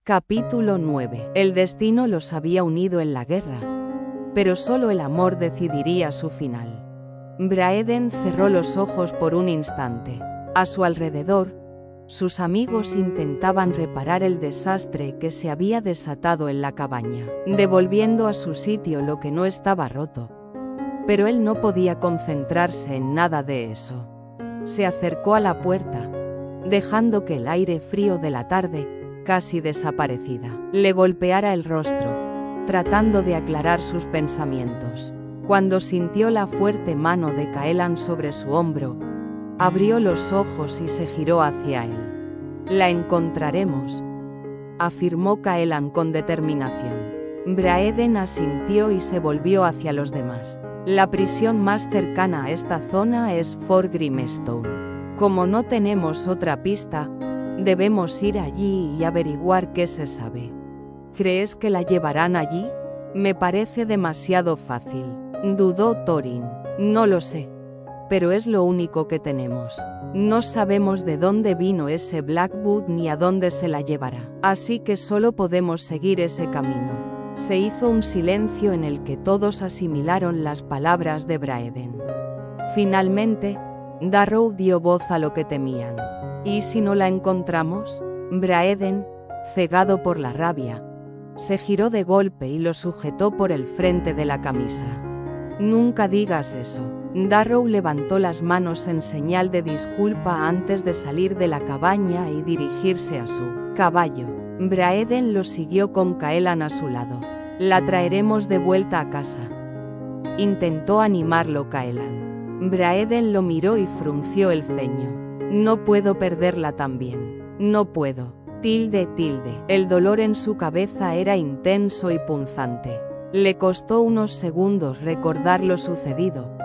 Capítulo 9. El destino los había unido en la guerra, pero solo el amor decidiría su final. Braeden cerró los ojos por un instante. A su alrededor, sus amigos intentaban reparar el desastre que se había desatado en la cabaña, devolviendo a su sitio lo que no estaba roto. Pero él no podía concentrarse en nada de eso. Se acercó a la puerta, dejando que el aire frío de la tarde, casi desaparecida, le golpeara el rostro, tratando de aclarar sus pensamientos. Cuando sintió la fuerte mano de Caelan sobre su hombro, abrió los ojos y se giró hacia él. «La encontraremos», afirmó Caelan con determinación. Braeden asintió y se volvió hacia los demás. «La prisión más cercana a esta zona es Fort Grimstone. Como no tenemos otra pista, debemos ir allí y averiguar qué se sabe». «¿Crees que la llevarán allí? Me parece demasiado fácil», dudó Thorin. «No lo sé. Pero es lo único que tenemos. No sabemos de dónde vino ese Blackwood ni a dónde se la llevará. Así que solo podemos seguir ese camino». Se hizo un silencio en el que todos asimilaron las palabras de Braeden. Finalmente, Darrow dio voz a lo que temían. «¿Y si no la encontramos?» Braeden, cegado por la rabia, se giró de golpe y lo sujetó por el frente de la camisa. «Nunca digas eso». Darrow levantó las manos en señal de disculpa antes de salir de la cabaña y dirigirse a su caballo. Braeden lo siguió con Caelan a su lado. «La traeremos de vuelta a casa», intentó animarlo Caelan. Braeden lo miró y frunció el ceño. «No puedo perderla también. No puedo». Tilde. El dolor en su cabeza era intenso y punzante. Le costó unos segundos recordar lo sucedido,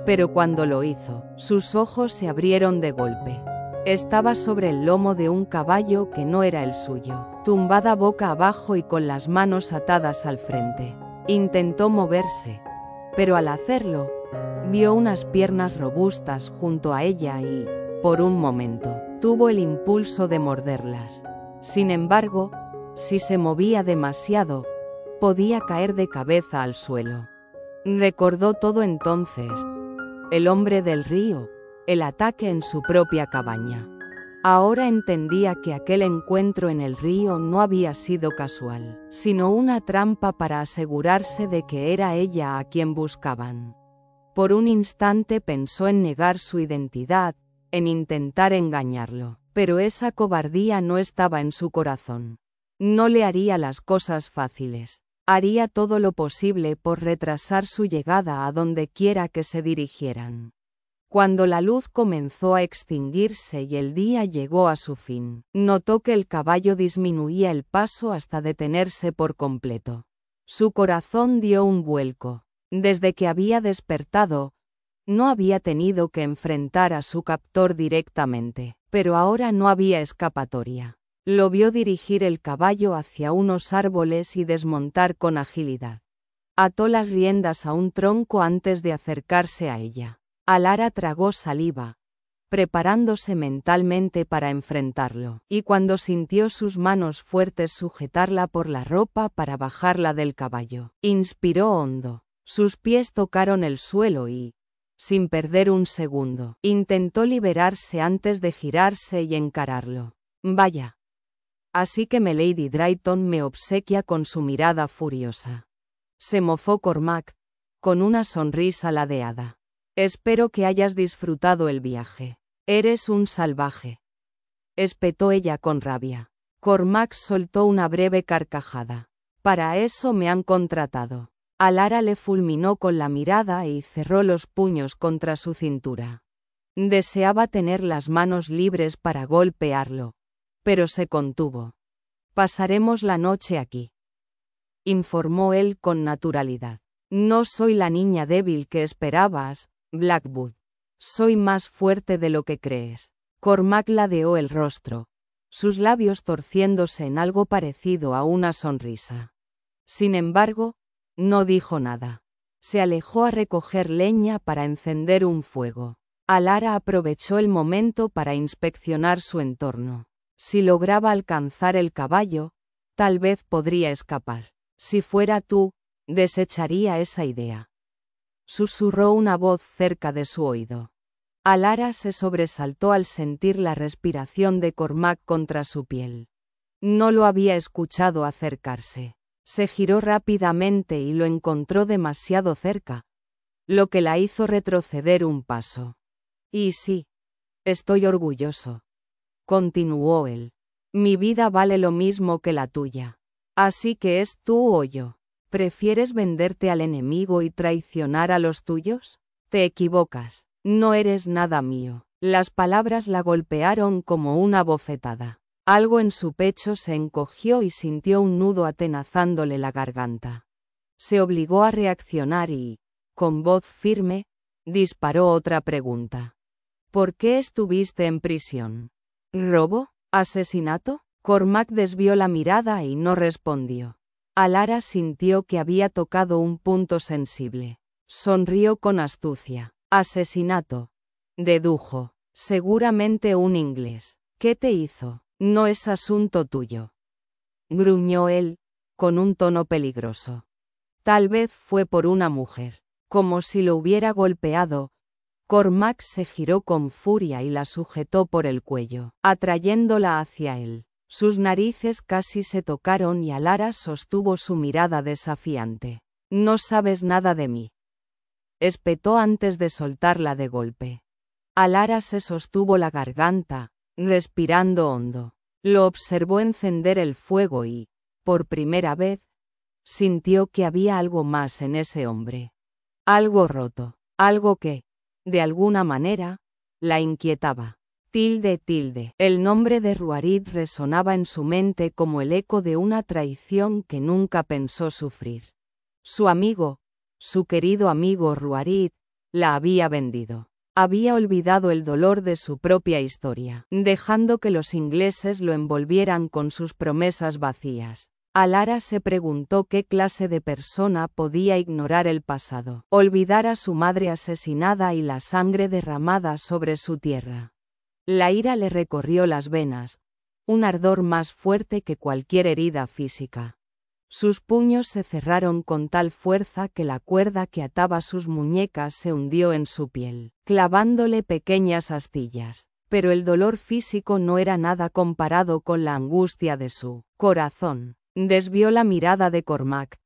pero cuando lo hizo, sus ojos se abrieron de golpe. Estaba sobre el lomo de un caballo que no era el suyo, tumbada boca abajo y con las manos atadas al frente. Intentó moverse, pero al hacerlo, vio unas piernas robustas junto a ella y, por un momento, tuvo el impulso de morderlas. Sin embargo, si se movía demasiado, podía caer de cabeza al suelo. Recordó todo entonces: el hombre del río, el ataque en su propia cabaña. Ahora entendía que aquel encuentro en el río no había sido casual, sino una trampa para asegurarse de que era ella a quien buscaban. Por un instante pensó en negar su identidad, en intentar engañarlo, pero esa cobardía no estaba en su corazón. No le haría las cosas fáciles. Haría todo lo posible por retrasar su llegada a donde quiera que se dirigieran. Cuando la luz comenzó a extinguirse y el día llegó a su fin, notó que el caballo disminuía el paso hasta detenerse por completo. Su corazón dio un vuelco. Desde que había despertado, no había tenido que enfrentar a su captor directamente, pero ahora no había escapatoria. Lo vio dirigir el caballo hacia unos árboles y desmontar con agilidad. Ató las riendas a un tronco antes de acercarse a ella. Alara tragó saliva, preparándose mentalmente para enfrentarlo, y cuando sintió sus manos fuertes sujetarla por la ropa para bajarla del caballo, inspiró hondo. Sus pies tocaron el suelo y, sin perder un segundo, intentó liberarse antes de girarse y encararlo. «Vaya. Así que Milady Drayton me obsequia con su mirada furiosa», se mofó Cormac, con una sonrisa ladeada. «Espero que hayas disfrutado el viaje. Eres un salvaje», espetó ella con rabia. Cormac soltó una breve carcajada. «Para eso me han contratado». Alara le fulminó con la mirada y cerró los puños contra su cintura. Deseaba tener las manos libres para golpearlo, pero se contuvo. «Pasaremos la noche aquí», informó él con naturalidad. «No soy la niña débil que esperabas, Blackwood. Soy más fuerte de lo que crees». Cormac ladeó el rostro, sus labios torciéndose en algo parecido a una sonrisa. Sin embargo, no dijo nada. Se alejó a recoger leña para encender un fuego. Alara aprovechó el momento para inspeccionar su entorno. Si lograba alcanzar el caballo, Tal vez podría escapar. Si fuera tú, desecharía esa idea. Susurró una voz cerca de su oído. Alara se sobresaltó al sentir la respiración de Cormac contra su piel. No lo había escuchado acercarse. Se giró rápidamente y lo encontró demasiado cerca, lo que la hizo retroceder un paso. Y sí, estoy orgulloso, continuó él. Mi vida vale lo mismo que la tuya. Así que es tú o yo. ¿Prefieres venderte al enemigo y traicionar a los tuyos? Te equivocas. No eres nada mío. Las palabras la golpearon como una bofetada. Algo en su pecho se encogió y sintió un nudo atenazándole la garganta. Se obligó a reaccionar y, con voz firme, disparó otra pregunta. ¿Por qué estuviste en prisión? ¿Robo? ¿Asesinato? Cormac desvió la mirada y no respondió. Alara sintió que había tocado un punto sensible. Sonrió con astucia. Asesinato, dedujo. Seguramente un inglés. ¿Qué te hizo? No es asunto tuyo. Gruñó él, con un tono peligroso. Tal vez fue por una mujer. Como si lo hubiera golpeado. Cormac se giró con furia y la sujetó por el cuello, atrayéndola hacia él. Sus narices casi se tocaron y Alara sostuvo su mirada desafiante. No sabes nada de mí. Espetó antes de soltarla de golpe. Alara se sostuvo la garganta, respirando hondo. Lo observó encender el fuego y, por primera vez, sintió que había algo más en ese hombre. Algo roto, algo que, de alguna manera, la inquietaba. Tilde. El nombre de Ruarid resonaba en su mente como el eco de una traición que nunca pensó sufrir. Su amigo, su querido amigo Ruarid, la había vendido. Había olvidado el dolor de su propia historia, dejando que los ingleses lo envolvieran con sus promesas vacías. Alara se preguntó qué clase de persona podía ignorar el pasado, olvidar a su madre asesinada y la sangre derramada sobre su tierra. La ira le recorrió las venas, un ardor más fuerte que cualquier herida física. Sus puños se cerraron con tal fuerza que la cuerda que ataba sus muñecas se hundió en su piel, clavándole pequeñas astillas. Pero el dolor físico no era nada comparado con la angustia de su corazón. Desvió la mirada de Cormac,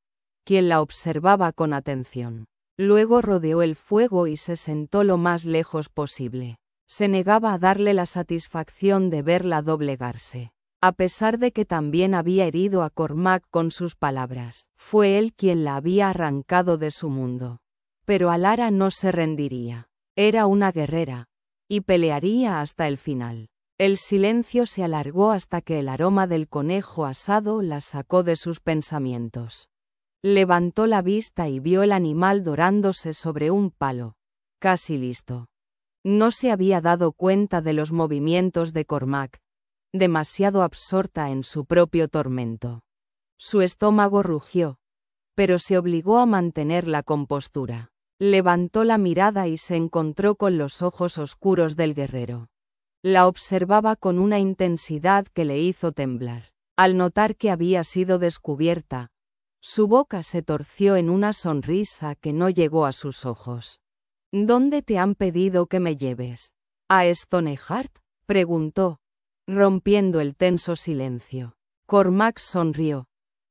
quien la observaba con atención. Luego rodeó el fuego y se sentó lo más lejos posible. Se negaba a darle la satisfacción de verla doblegarse. A pesar de que también había herido a Cormac con sus palabras, fue él quien la había arrancado de su mundo. Pero Alara no se rendiría. Era una guerrera, y pelearía hasta el final. El silencio se alargó hasta que el aroma del conejo asado la sacó de sus pensamientos. Levantó la vista y vio el animal dorándose sobre un palo, casi listo. No se había dado cuenta de los movimientos de Cormac, demasiado absorta en su propio tormento. Su estómago rugió, pero se obligó a mantener la compostura. Levantó la mirada y se encontró con los ojos oscuros del guerrero. La observaba con una intensidad que le hizo temblar. Al notar que había sido descubierta, su boca se torció en una sonrisa que no llegó a sus ojos. ¿Dónde te han pedido que me lleves? ¿A Stoneheart?, preguntó, rompiendo el tenso silencio. Cormac sonrió,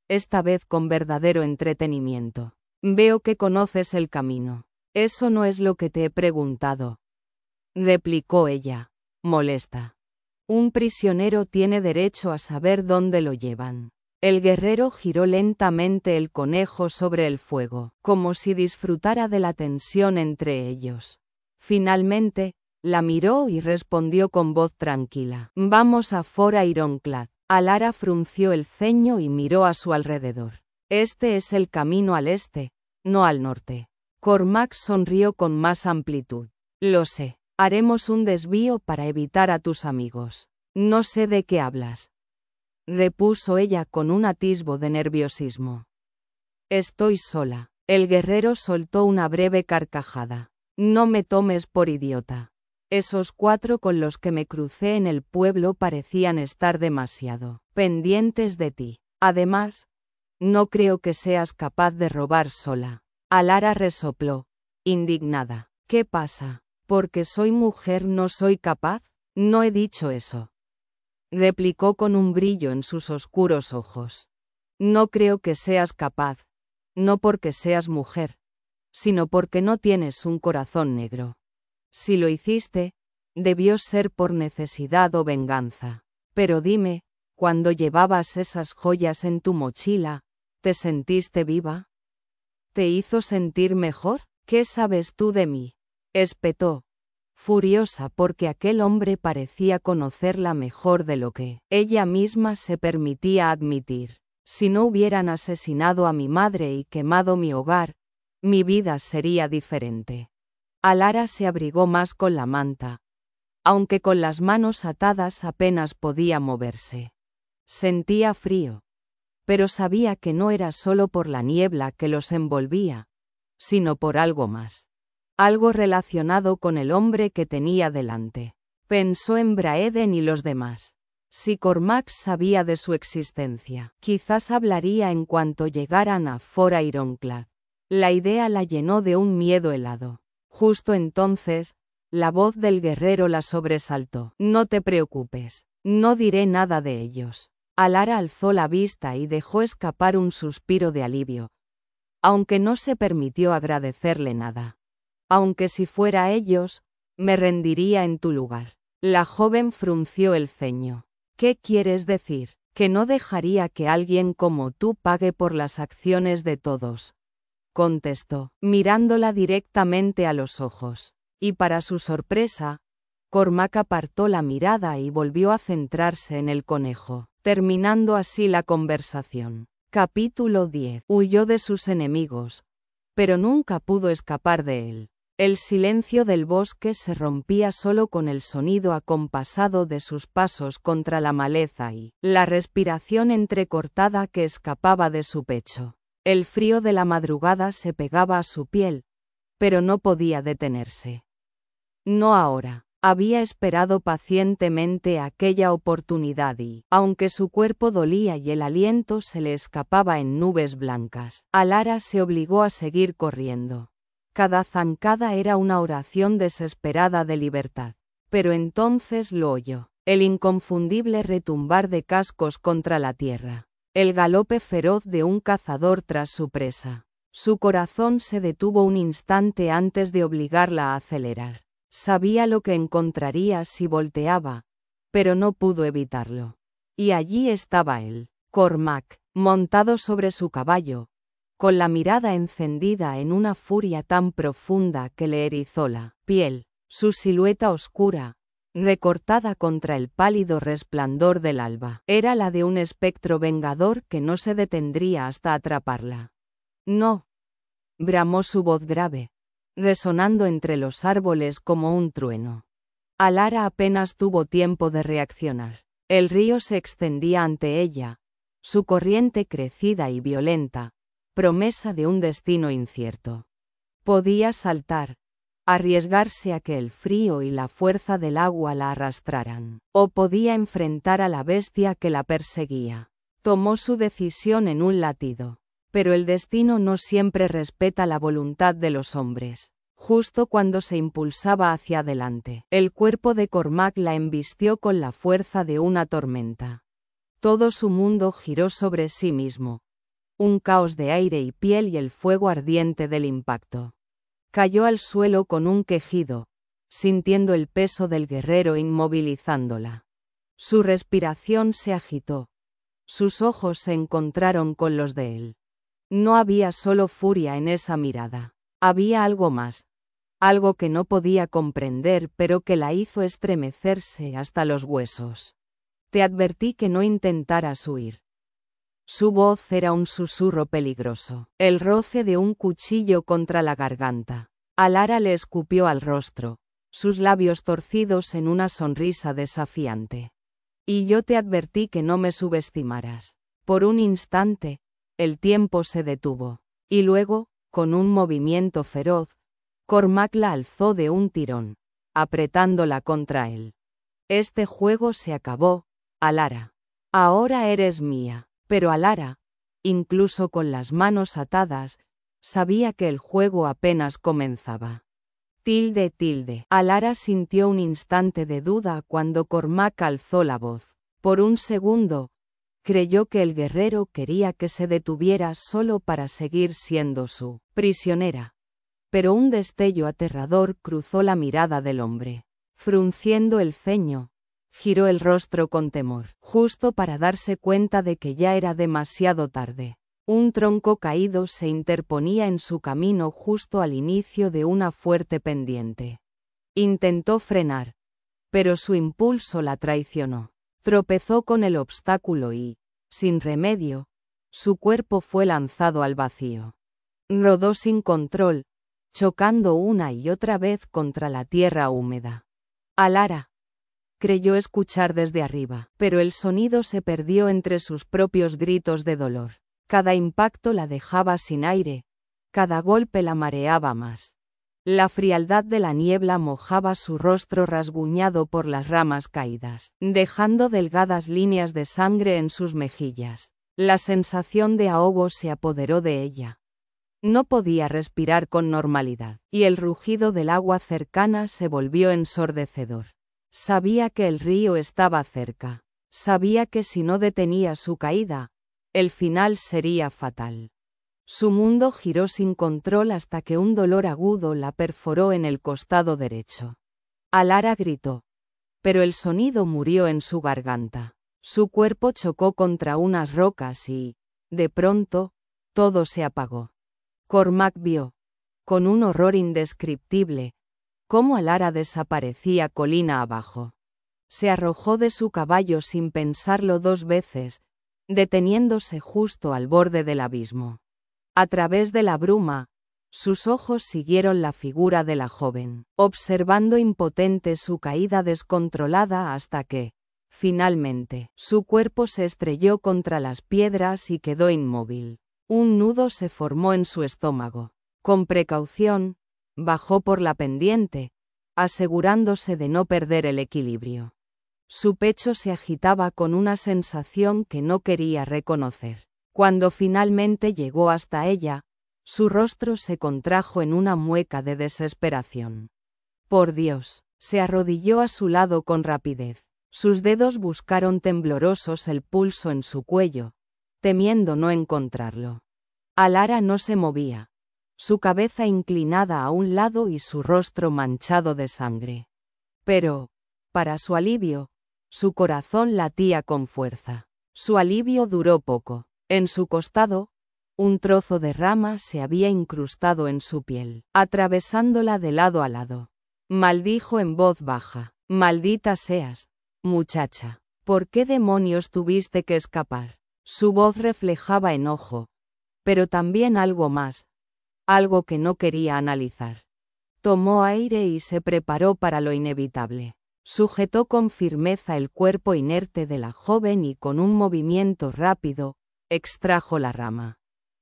esta vez con verdadero entretenimiento. Veo que conoces el camino. Eso no es lo que te he preguntado, replicó ella, molesta. Un prisionero tiene derecho a saber dónde lo llevan. El guerrero giró lentamente el conejo sobre el fuego, como si disfrutara de la tensión entre ellos. Finalmente, la miró y respondió con voz tranquila. Vamos a Fort Ironclad. Alara frunció el ceño y miró a su alrededor. Este es el camino al este, no al norte. Cormac sonrió con más amplitud. Lo sé. Haremos un desvío para evitar a tus amigos. No sé de qué hablas, repuso ella con un atisbo de nerviosismo. Estoy sola. El guerrero soltó una breve carcajada. No me tomes por idiota. Esos 4 con los que me crucé en el pueblo parecían estar demasiado pendientes de ti. Además, no creo que seas capaz de robar sola. Alara resopló, indignada. ¿Qué pasa? ¿Porque soy mujer no soy capaz? No he dicho eso. Replicó con un brillo en sus oscuros ojos. No creo que seas capaz, no porque seas mujer, sino porque no tienes un corazón negro. Si lo hiciste, debió ser por necesidad o venganza. Pero dime, cuando llevabas esas joyas en tu mochila, ¿te sentiste viva? ¿Te hizo sentir mejor? ¿Qué sabes tú de mí? Espetó, furiosa porque aquel hombre parecía conocerla mejor de lo que ella misma se permitía admitir. Si no hubieran asesinado a mi madre y quemado mi hogar, mi vida sería diferente. Alara se abrigó más con la manta, aunque con las manos atadas apenas podía moverse. Sentía frío, pero sabía que no era solo por la niebla que los envolvía, sino por algo más. Algo relacionado con el hombre que tenía delante. Pensó en Braeden y los demás. Si Cormac sabía de su existencia, quizás hablaría en cuanto llegaran a Fora Ironclad. La idea la llenó de un miedo helado. Justo entonces, la voz del guerrero la sobresaltó. No te preocupes, no diré nada de ellos. Alara alzó la vista y dejó escapar un suspiro de alivio, aunque no se permitió agradecerle nada. Aunque si fuera ellos, me rendiría en tu lugar. La joven frunció el ceño. ¿Qué quieres decir? Que no dejaría que alguien como tú pague por las acciones de todos, contestó, mirándola directamente a los ojos. Y para su sorpresa, Cormac apartó la mirada y volvió a centrarse en el conejo, terminando así la conversación. Capítulo 10. Huyó de sus enemigos, pero nunca pudo escapar de él. El silencio del bosque se rompía solo con el sonido acompasado de sus pasos contra la maleza y la respiración entrecortada que escapaba de su pecho. El frío de la madrugada se pegaba a su piel, pero no podía detenerse. No ahora. Había esperado pacientemente aquella oportunidad y, aunque su cuerpo dolía y el aliento se le escapaba en nubes blancas, Alara se obligó a seguir corriendo. Cada zancada era una oración desesperada de libertad. Pero entonces lo oyó, el inconfundible retumbar de cascos contra la tierra, el galope feroz de un cazador tras su presa. Su corazón se detuvo un instante antes de obligarla a acelerar. Sabía lo que encontraría si volteaba, pero no pudo evitarlo. Y allí estaba él, Cormac, montado sobre su caballo, con la mirada encendida en una furia tan profunda que le erizó la piel. Su silueta oscura, recortada contra el pálido resplandor del alba, era la de un espectro vengador que no se detendría hasta atraparla. No, bramó su voz grave, resonando entre los árboles como un trueno. Alara apenas tuvo tiempo de reaccionar. El río se extendía ante ella, su corriente crecida y violenta, promesa de un destino incierto. Podía saltar, arriesgarse a que el frío y la fuerza del agua la arrastraran, o podía enfrentar a la bestia que la perseguía. Tomó su decisión en un latido. Pero el destino no siempre respeta la voluntad de los hombres. Justo cuando se impulsaba hacia adelante, el cuerpo de Cormac la embistió con la fuerza de una tormenta. Todo su mundo giró sobre sí mismo. Un caos de aire y piel y el fuego ardiente del impacto. Cayó al suelo con un quejido, sintiendo el peso del guerrero inmovilizándola. Su respiración se agitó. Sus ojos se encontraron con los de él. No había solo furia en esa mirada. Había algo más. Algo que no podía comprender pero que la hizo estremecerse hasta los huesos. Te advertí que no intentaras huir. Su voz era un susurro peligroso. El roce de un cuchillo contra la garganta. Alara le escupió al rostro, sus labios torcidos en una sonrisa desafiante. Y yo te advertí que no me subestimaras. Por un instante, el tiempo se detuvo, y luego, con un movimiento feroz, Cormac la alzó de un tirón, apretándola contra él. Este juego se acabó, Alara. Ahora eres mía. Pero Alara, incluso con las manos atadas, sabía que el juego apenas comenzaba. Alara sintió un instante de duda cuando Cormac alzó la voz. Por un segundo, creyó que el guerrero quería que se detuviera solo para seguir siendo su prisionera. Pero un destello aterrador cruzó la mirada del hombre. Frunciendo el ceño, giró el rostro con temor, justo para darse cuenta de que ya era demasiado tarde. Un tronco caído se interponía en su camino justo al inicio de una fuerte pendiente. Intentó frenar, pero su impulso la traicionó. Tropezó con el obstáculo y, sin remedio, su cuerpo fue lanzado al vacío. Rodó sin control, chocando una y otra vez contra la tierra húmeda. Alara creyó escuchar desde arriba, pero el sonido se perdió entre sus propios gritos de dolor. Cada impacto la dejaba sin aire, cada golpe la mareaba más. La frialdad de la niebla mojaba su rostro rasguñado por las ramas caídas, dejando delgadas líneas de sangre en sus mejillas. La sensación de ahogo se apoderó de ella. No podía respirar con normalidad, y el rugido del agua cercana se volvió ensordecedor. Sabía que el río estaba cerca. Sabía que si no detenía su caída, el final sería fatal. Su mundo giró sin control hasta que un dolor agudo la perforó en el costado derecho. Alara gritó, pero el sonido murió en su garganta. Su cuerpo chocó contra unas rocas y, de pronto, todo se apagó. Cormac vio, con un horror indescriptible, cómo Alara desaparecía colina abajo. Se arrojó de su caballo sin pensarlo dos veces, deteniéndose justo al borde del abismo. A través de la bruma, sus ojos siguieron la figura de la joven, observando impotente su caída descontrolada hasta que, finalmente, su cuerpo se estrelló contra las piedras y quedó inmóvil. Un nudo se formó en su estómago. Con precaución, bajó por la pendiente, asegurándose de no perder el equilibrio. Su pecho se agitaba con una sensación que no quería reconocer. Cuando finalmente llegó hasta ella, su rostro se contrajo en una mueca de desesperación. Por Dios, se arrodilló a su lado con rapidez. Sus dedos buscaron temblorosos el pulso en su cuello, temiendo no encontrarlo. Alara no se movía, su cabeza inclinada a un lado y su rostro manchado de sangre. Pero, para su alivio, su corazón latía con fuerza. Su alivio duró poco. En su costado, un trozo de rama se había incrustado en su piel, atravesándola de lado a lado. Maldijo en voz baja: «Maldita seas, muchacha. ¿Por qué demonios tuviste que escapar?» Su voz reflejaba enojo, pero también algo más, algo que no quería analizar. Tomó aire y se preparó para lo inevitable. Sujetó con firmeza el cuerpo inerte de la joven y con un movimiento rápido, extrajo la rama.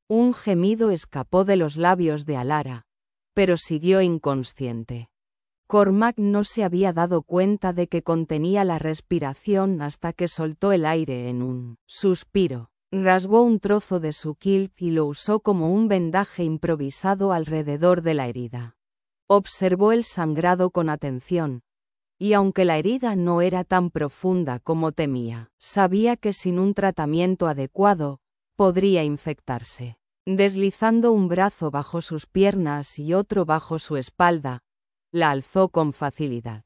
Un gemido escapó de los labios de Alara, pero siguió inconsciente. Cormac no se había dado cuenta de que contenía la respiración hasta que soltó el aire en un suspiro. Rasgó un trozo de su kilt y lo usó como un vendaje improvisado alrededor de la herida. Observó el sangrado con atención, y aunque la herida no era tan profunda como temía, sabía que sin un tratamiento adecuado, podría infectarse. Deslizando un brazo bajo sus piernas y otro bajo su espalda, la alzó con facilidad.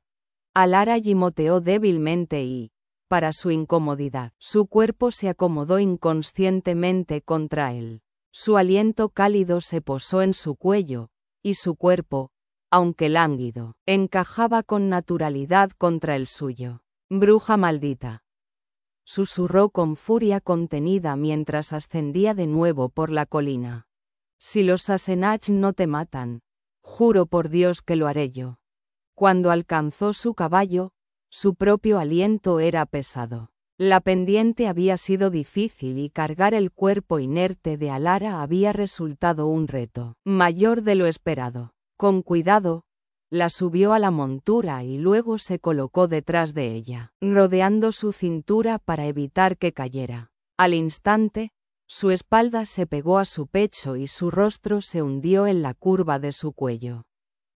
Alara gimoteó débilmente y, para su incomodidad, su cuerpo se acomodó inconscientemente contra él. Su aliento cálido se posó en su cuello, y su cuerpo, aunque lánguido, encajaba con naturalidad contra el suyo. «Bruja maldita», susurró con furia contenida mientras ascendía de nuevo por la colina. «Si los Sassenach no te matan, juro por Dios que lo haré yo». Cuando alcanzó su caballo, su propio aliento era pesado. La pendiente había sido difícil y cargar el cuerpo inerte de Alara había resultado un reto mayor de lo esperado. Con cuidado, la subió a la montura y luego se colocó detrás de ella, rodeando su cintura para evitar que cayera. Al instante, su espalda se pegó a su pecho y su rostro se hundió en la curva de su cuello.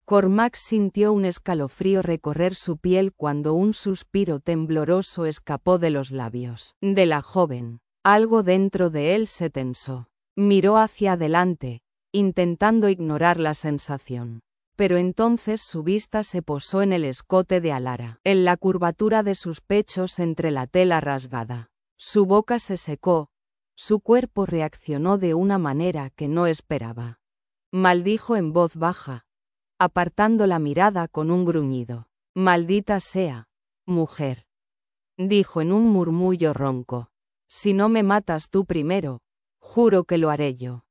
Cormac sintió un escalofrío recorrer su piel cuando un suspiro tembloroso escapó de los labios de la joven. Algo dentro de él se tensó. Miró hacia adelante, intentando ignorar la sensación. Pero entonces su vista se posó en el escote de Alara, en la curvatura de sus pechos entre la tela rasgada. Su boca se secó, su cuerpo reaccionó de una manera que no esperaba. Maldijo en voz baja, apartando la mirada con un gruñido. «Maldita sea, mujer», dijo en un murmullo ronco. «Si no me matas tú primero, juro que lo haré yo».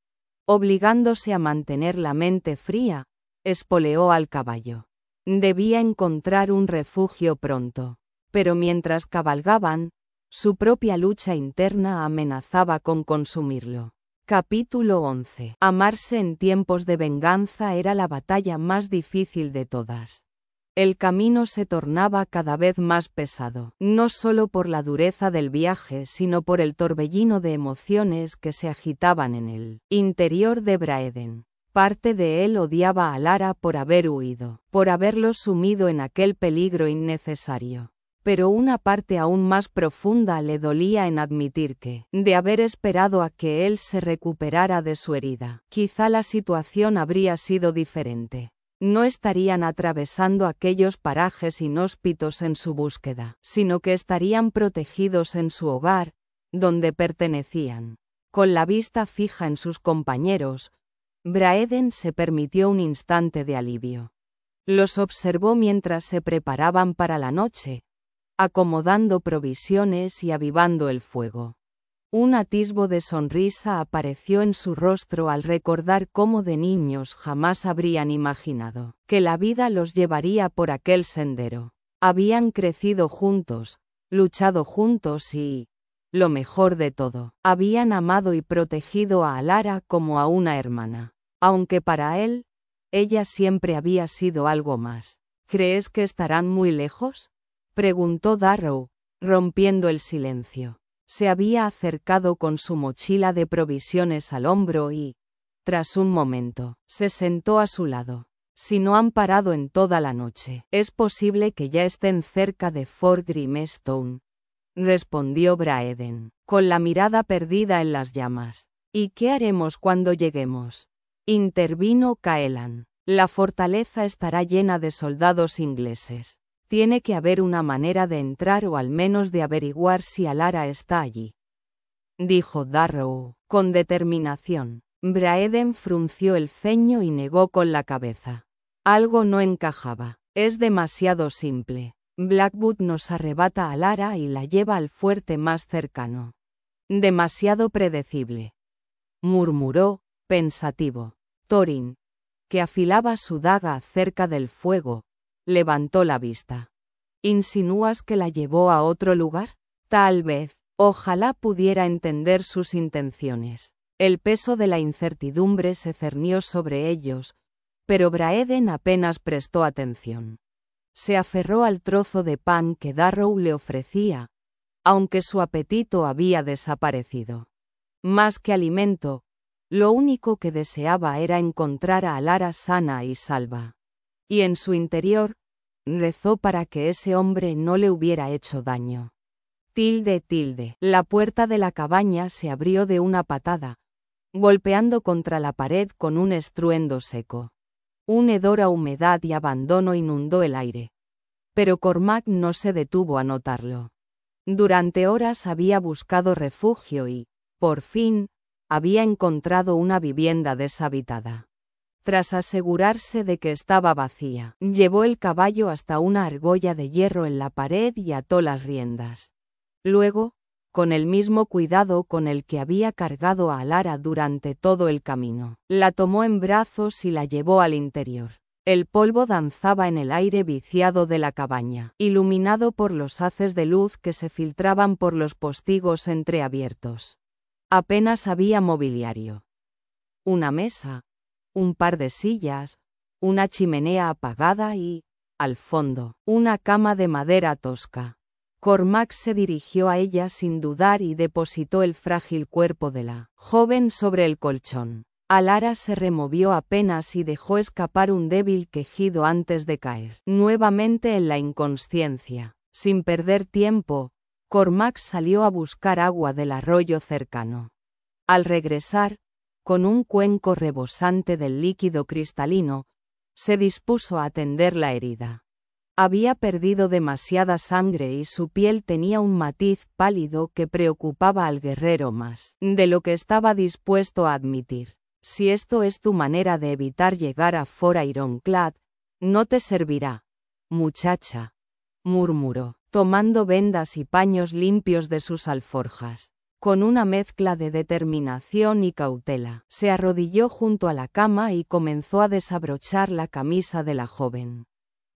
Obligándose a mantener la mente fría, espoleó al caballo. Debía encontrar un refugio pronto. Pero mientras cabalgaban, su propia lucha interna amenazaba con consumirlo. Capítulo 11. Amarse en tiempos de venganza era la batalla más difícil de todas. El camino se tornaba cada vez más pesado, no solo por la dureza del viaje, sino por el torbellino de emociones que se agitaban en el interior de Braeden. Parte de él odiaba a Alara por haber huido, por haberlo sumido en aquel peligro innecesario. Pero una parte aún más profunda le dolía en admitir que, de haber esperado a que él se recuperara de su herida, quizá la situación habría sido diferente. No estarían atravesando aquellos parajes inhóspitos en su búsqueda, sino que estarían protegidos en su hogar, donde pertenecían. Con la vista fija en sus compañeros, Braeden se permitió un instante de alivio. Los observó mientras se preparaban para la noche, acomodando provisiones y avivando el fuego. Un atisbo de sonrisa apareció en su rostro al recordar cómo de niños jamás habrían imaginado que la vida los llevaría por aquel sendero. Habían crecido juntos, luchado juntos y, lo mejor de todo, habían amado y protegido a Alara como a una hermana. Aunque para él, ella siempre había sido algo más. ¿Crees que estarán muy lejos?, preguntó Darrow, rompiendo el silencio. Se había acercado con su mochila de provisiones al hombro y, tras un momento, se sentó a su lado. Si no han parado en toda la noche, es posible que ya estén cerca de Fort Grimstone, respondió Braeden, con la mirada perdida en las llamas. ¿Y qué haremos cuando lleguemos?, intervino Caelan. La fortaleza estará llena de soldados ingleses. Tiene que haber una manera de entrar o al menos de averiguar si Alara está allí, dijo Darrow, con determinación. Braeden frunció el ceño y negó con la cabeza. Algo no encajaba. Es demasiado simple. Blackwood nos arrebata a Alara y la lleva al fuerte más cercano. Demasiado predecible, murmuró, pensativo. Thorin, que afilaba su daga cerca del fuego, levantó la vista. ¿Insinúas que la llevó a otro lugar? Tal vez. Ojalá pudiera entender sus intenciones. El peso de la incertidumbre se cernió sobre ellos, pero Braeden apenas prestó atención. Se aferró al trozo de pan que Darrow le ofrecía, aunque su apetito había desaparecido. Más que alimento, lo único que deseaba era encontrar a Alara sana y salva. Y en su interior, rezó para que ese hombre no le hubiera hecho daño. Tilde. La puerta de la cabaña se abrió de una patada, golpeando contra la pared con un estruendo seco. Un hedor a humedad y abandono inundó el aire. Pero Cormac no se detuvo a notarlo. Durante horas había buscado refugio y, por fin, había encontrado una vivienda deshabitada. Tras asegurarse de que estaba vacía, llevó el caballo hasta una argolla de hierro en la pared y ató las riendas. Luego, con el mismo cuidado con el que había cargado a Alara durante todo el camino, la tomó en brazos y la llevó al interior. El polvo danzaba en el aire viciado de la cabaña, iluminado por los haces de luz que se filtraban por los postigos entreabiertos. Apenas había mobiliario. Una mesa, un par de sillas, una chimenea apagada y, al fondo, una cama de madera tosca. Cormac se dirigió a ella sin dudar y depositó el frágil cuerpo de la joven sobre el colchón. Alara se removió apenas y dejó escapar un débil quejido antes de caer nuevamente en la inconsciencia. Sin perder tiempo, Cormac salió a buscar agua del arroyo cercano. Al regresar, con un cuenco rebosante del líquido cristalino, se dispuso a atender la herida. Había perdido demasiada sangre y su piel tenía un matiz pálido que preocupaba al guerrero más de lo que estaba dispuesto a admitir. Si esto es tu manera de evitar llegar a Fort Ironclad, no te servirá, muchacha, murmuró, tomando vendas y paños limpios de sus alforjas. Con una mezcla de determinación y cautela, se arrodilló junto a la cama y comenzó a desabrochar la camisa de la joven.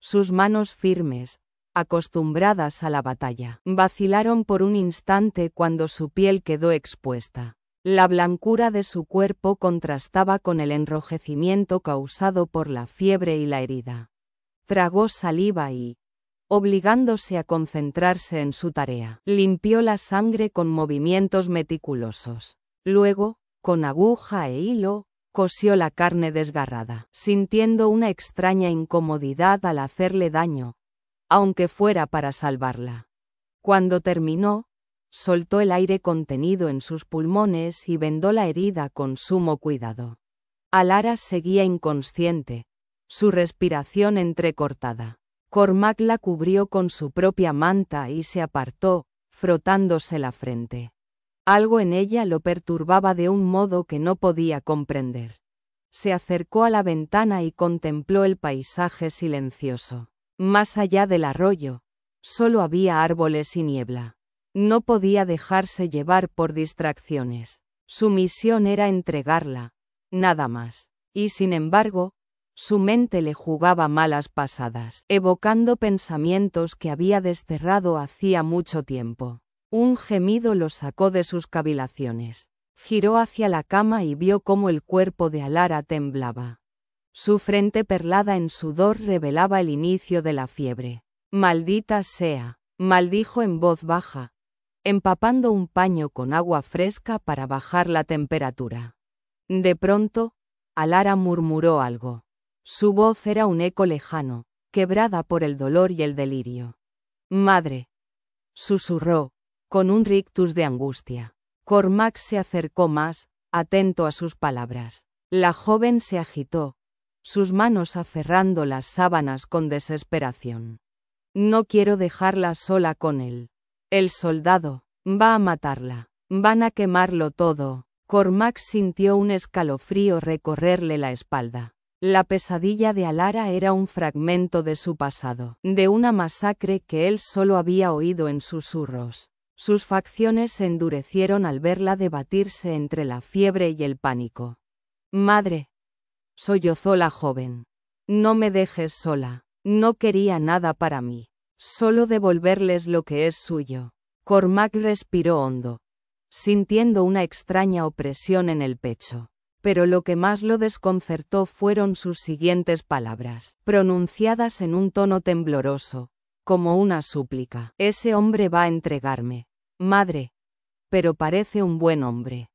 Sus manos firmes, acostumbradas a la batalla, vacilaron por un instante cuando su piel quedó expuesta. La blancura de su cuerpo contrastaba con el enrojecimiento causado por la fiebre y la herida. Tragó saliva y, obligándose a concentrarse en su tarea, limpió la sangre con movimientos meticulosos. Luego, con aguja e hilo, cosió la carne desgarrada, sintiendo una extraña incomodidad al hacerle daño, aunque fuera para salvarla. Cuando terminó, soltó el aire contenido en sus pulmones y vendó la herida con sumo cuidado. Alara seguía inconsciente, su respiración entrecortada. Cormac la cubrió con su propia manta y se apartó, frotándose la frente. Algo en ella lo perturbaba de un modo que no podía comprender. Se acercó a la ventana y contempló el paisaje silencioso. Más allá del arroyo, solo había árboles y niebla. No podía dejarse llevar por distracciones. Su misión era entregarla, nada más. Y sin embargo, su mente le jugaba malas pasadas, evocando pensamientos que había desterrado hacía mucho tiempo. Un gemido lo sacó de sus cavilaciones. Giró hacia la cama y vio cómo el cuerpo de Alara temblaba. Su frente perlada en sudor revelaba el inicio de la fiebre. «Maldita sea», maldijo en voz baja, empapando un paño con agua fresca para bajar la temperatura. De pronto, Alara murmuró algo. Su voz era un eco lejano, quebrada por el dolor y el delirio. «Madre», susurró, con un rictus de angustia. Cormac se acercó más, atento a sus palabras. La joven se agitó, sus manos aferrando las sábanas con desesperación. «No quiero dejarla sola con él. El soldado va a matarla. Van a quemarlo todo». Cormac sintió un escalofrío recorrerle la espalda. La pesadilla de Alara era un fragmento de su pasado, de una masacre que él solo había oído en susurros. Sus facciones se endurecieron al verla debatirse entre la fiebre y el pánico. «Madre», sollozó la joven, «no me dejes sola. No quería nada para mí, solo devolverles lo que es suyo». Cormac respiró hondo, sintiendo una extraña opresión en el pecho. Pero lo que más lo desconcertó fueron sus siguientes palabras, pronunciadas en un tono tembloroso, como una súplica. «Ese hombre va a entregarme, madre. Pero parece un buen hombre».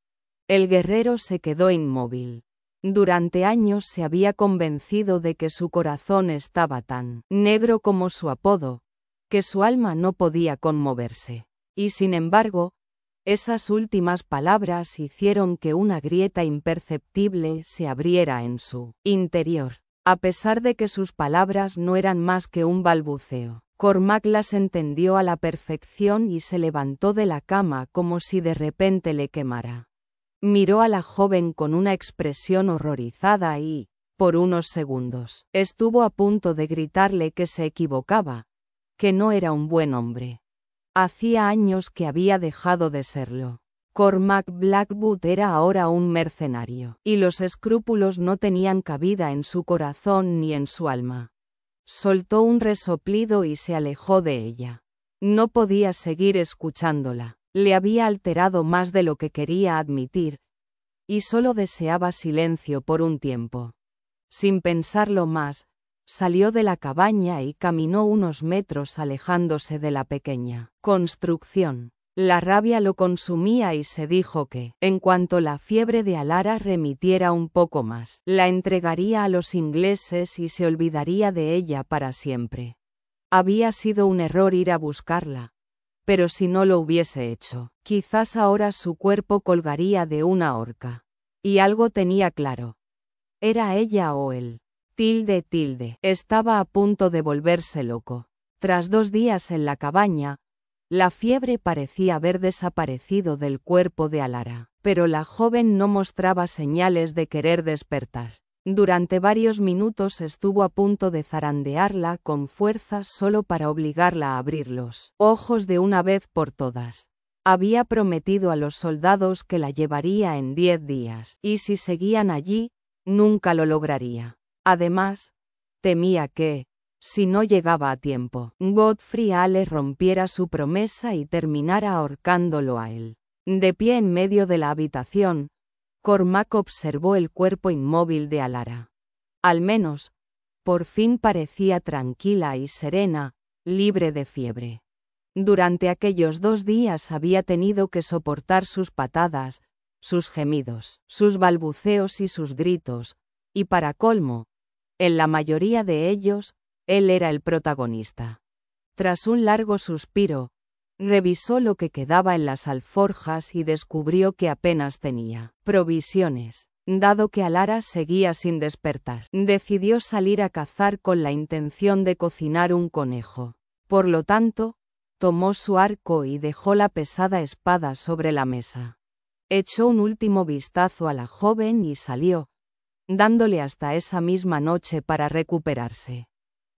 El guerrero se quedó inmóvil. Durante años se había convencido de que su corazón estaba tan negro como su apodo, que su alma no podía conmoverse. Y sin embargo, esas últimas palabras hicieron que una grieta imperceptible se abriera en su interior. A pesar de que sus palabras no eran más que un balbuceo, Cormac las entendió a la perfección y se levantó de la cama como si de repente le quemara. Miró a la joven con una expresión horrorizada y, por unos segundos, estuvo a punto de gritarle que se equivocaba, que no era un buen hombre. Hacía años que había dejado de serlo. Cormac Blackwood era ahora un mercenario, y los escrúpulos no tenían cabida en su corazón ni en su alma. Soltó un resoplido y se alejó de ella. No podía seguir escuchándola. Le había alterado más de lo que quería admitir, y solo deseaba silencio por un tiempo. Sin pensarlo más, Salió de la cabaña y caminó unos metros alejándose de la pequeña construcción. La rabia lo consumía y se dijo que, en cuanto la fiebre de Alara remitiera un poco más, la entregaría a los ingleses y se olvidaría de ella para siempre. Había sido un error ir a buscarla, pero si no lo hubiese hecho, quizás ahora su cuerpo colgaría de una horca. Y algo tenía claro. Era ella o él. Estaba a punto de volverse loco. Tras 2 días en la cabaña, la fiebre parecía haber desaparecido del cuerpo de Alara, pero la joven no mostraba señales de querer despertar. Durante varios minutos estuvo a punto de zarandearla con fuerza solo para obligarla a abrir los ojos de una vez por todas. Había prometido a los soldados que la llevaría en 10 días, y si seguían allí, nunca lo lograría. Además, temía que, si no llegaba a tiempo, Godfrey Ale rompiera su promesa y terminara ahorcándolo a él. De pie en medio de la habitación, Cormac observó el cuerpo inmóvil de Alara. Al menos, por fin parecía tranquila y serena, libre de fiebre. Durante aquellos 2 días había tenido que soportar sus patadas, sus gemidos, sus balbuceos y sus gritos, y para colmo, en la mayoría de ellos, él era el protagonista. Tras un largo suspiro, revisó lo que quedaba en las alforjas y descubrió que apenas tenía provisiones. Dado que Alara seguía sin despertar, decidió salir a cazar con la intención de cocinar un conejo. Por lo tanto, tomó su arco y dejó la pesada espada sobre la mesa. Echó un último vistazo a la joven y salió, dándole hasta esa misma noche para recuperarse.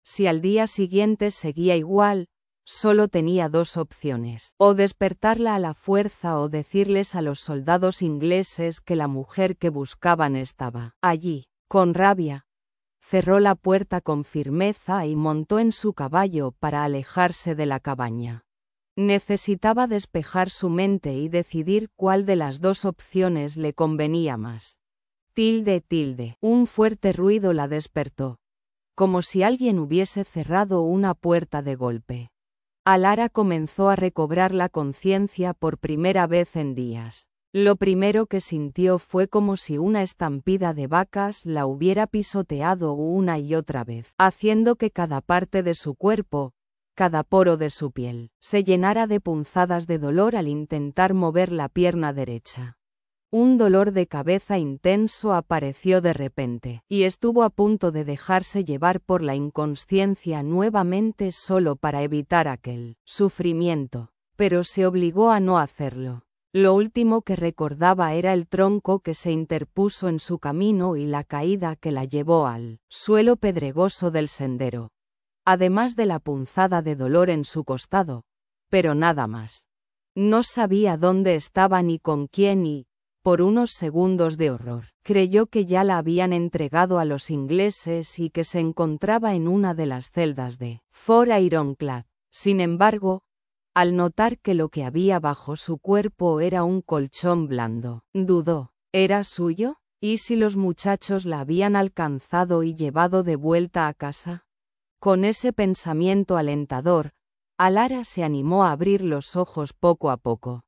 Si al día siguiente seguía igual, solo tenía 2 opciones: o despertarla a la fuerza o decirles a los soldados ingleses que la mujer que buscaban estaba allí. Con rabia, cerró la puerta con firmeza y montó en su caballo para alejarse de la cabaña. Necesitaba despejar su mente y decidir cuál de las 2 opciones le convenía más. Un fuerte ruido la despertó, como si alguien hubiese cerrado una puerta de golpe. Alara comenzó a recobrar la conciencia por primera vez en días. Lo primero que sintió fue como si una estampida de vacas la hubiera pisoteado una y otra vez, haciendo que cada parte de su cuerpo, cada poro de su piel, se llenara de punzadas de dolor al intentar mover la pierna derecha. Un dolor de cabeza intenso apareció de repente, y estuvo a punto de dejarse llevar por la inconsciencia nuevamente solo para evitar aquel sufrimiento, pero se obligó a no hacerlo. Lo último que recordaba era el tronco que se interpuso en su camino y la caída que la llevó al suelo pedregoso del sendero, además de la punzada de dolor en su costado, pero nada más. No sabía dónde estaba ni con quién y, por unos segundos de horror, creyó que ya la habían entregado a los ingleses y que se encontraba en una de las celdas de Fort Ironclad. Sin embargo, al notar que lo que había bajo su cuerpo era un colchón blando, dudó. ¿Era suyo? ¿Y si los muchachos la habían alcanzado y llevado de vuelta a casa? Con ese pensamiento alentador, Alara se animó a abrir los ojos poco a poco.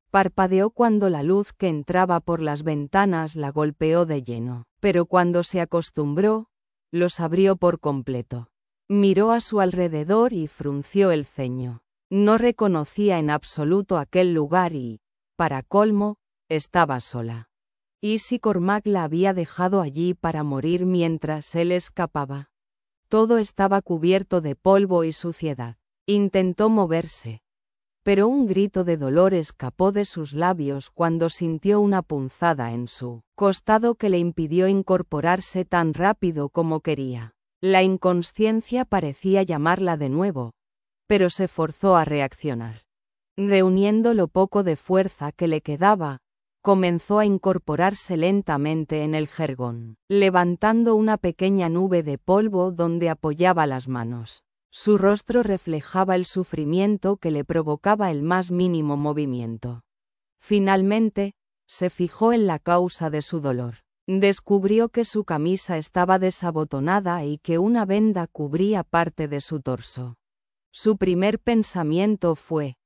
Parpadeó cuando la luz que entraba por las ventanas la golpeó de lleno, pero cuando se acostumbró, los abrió por completo. Miró a su alrededor y frunció el ceño. No reconocía en absoluto aquel lugar y, para colmo, estaba sola. ¿Y si Cormac la había dejado allí para morir mientras él escapaba? Todo estaba cubierto de polvo y suciedad. Intentó moverse, pero un grito de dolor escapó de sus labios cuando sintió una punzada en su costado que le impidió incorporarse tan rápido como quería. La inconsciencia parecía llamarla de nuevo, pero se forzó a reaccionar. Reuniendo lo poco de fuerza que le quedaba, comenzó a incorporarse lentamente en el jergón, levantando una pequeña nube de polvo donde apoyaba las manos. Su rostro reflejaba el sufrimiento que le provocaba el más mínimo movimiento. Finalmente, se fijó en la causa de su dolor. Descubrió que su camisa estaba desabotonada y que una venda cubría parte de su torso. Su primer pensamiento fue: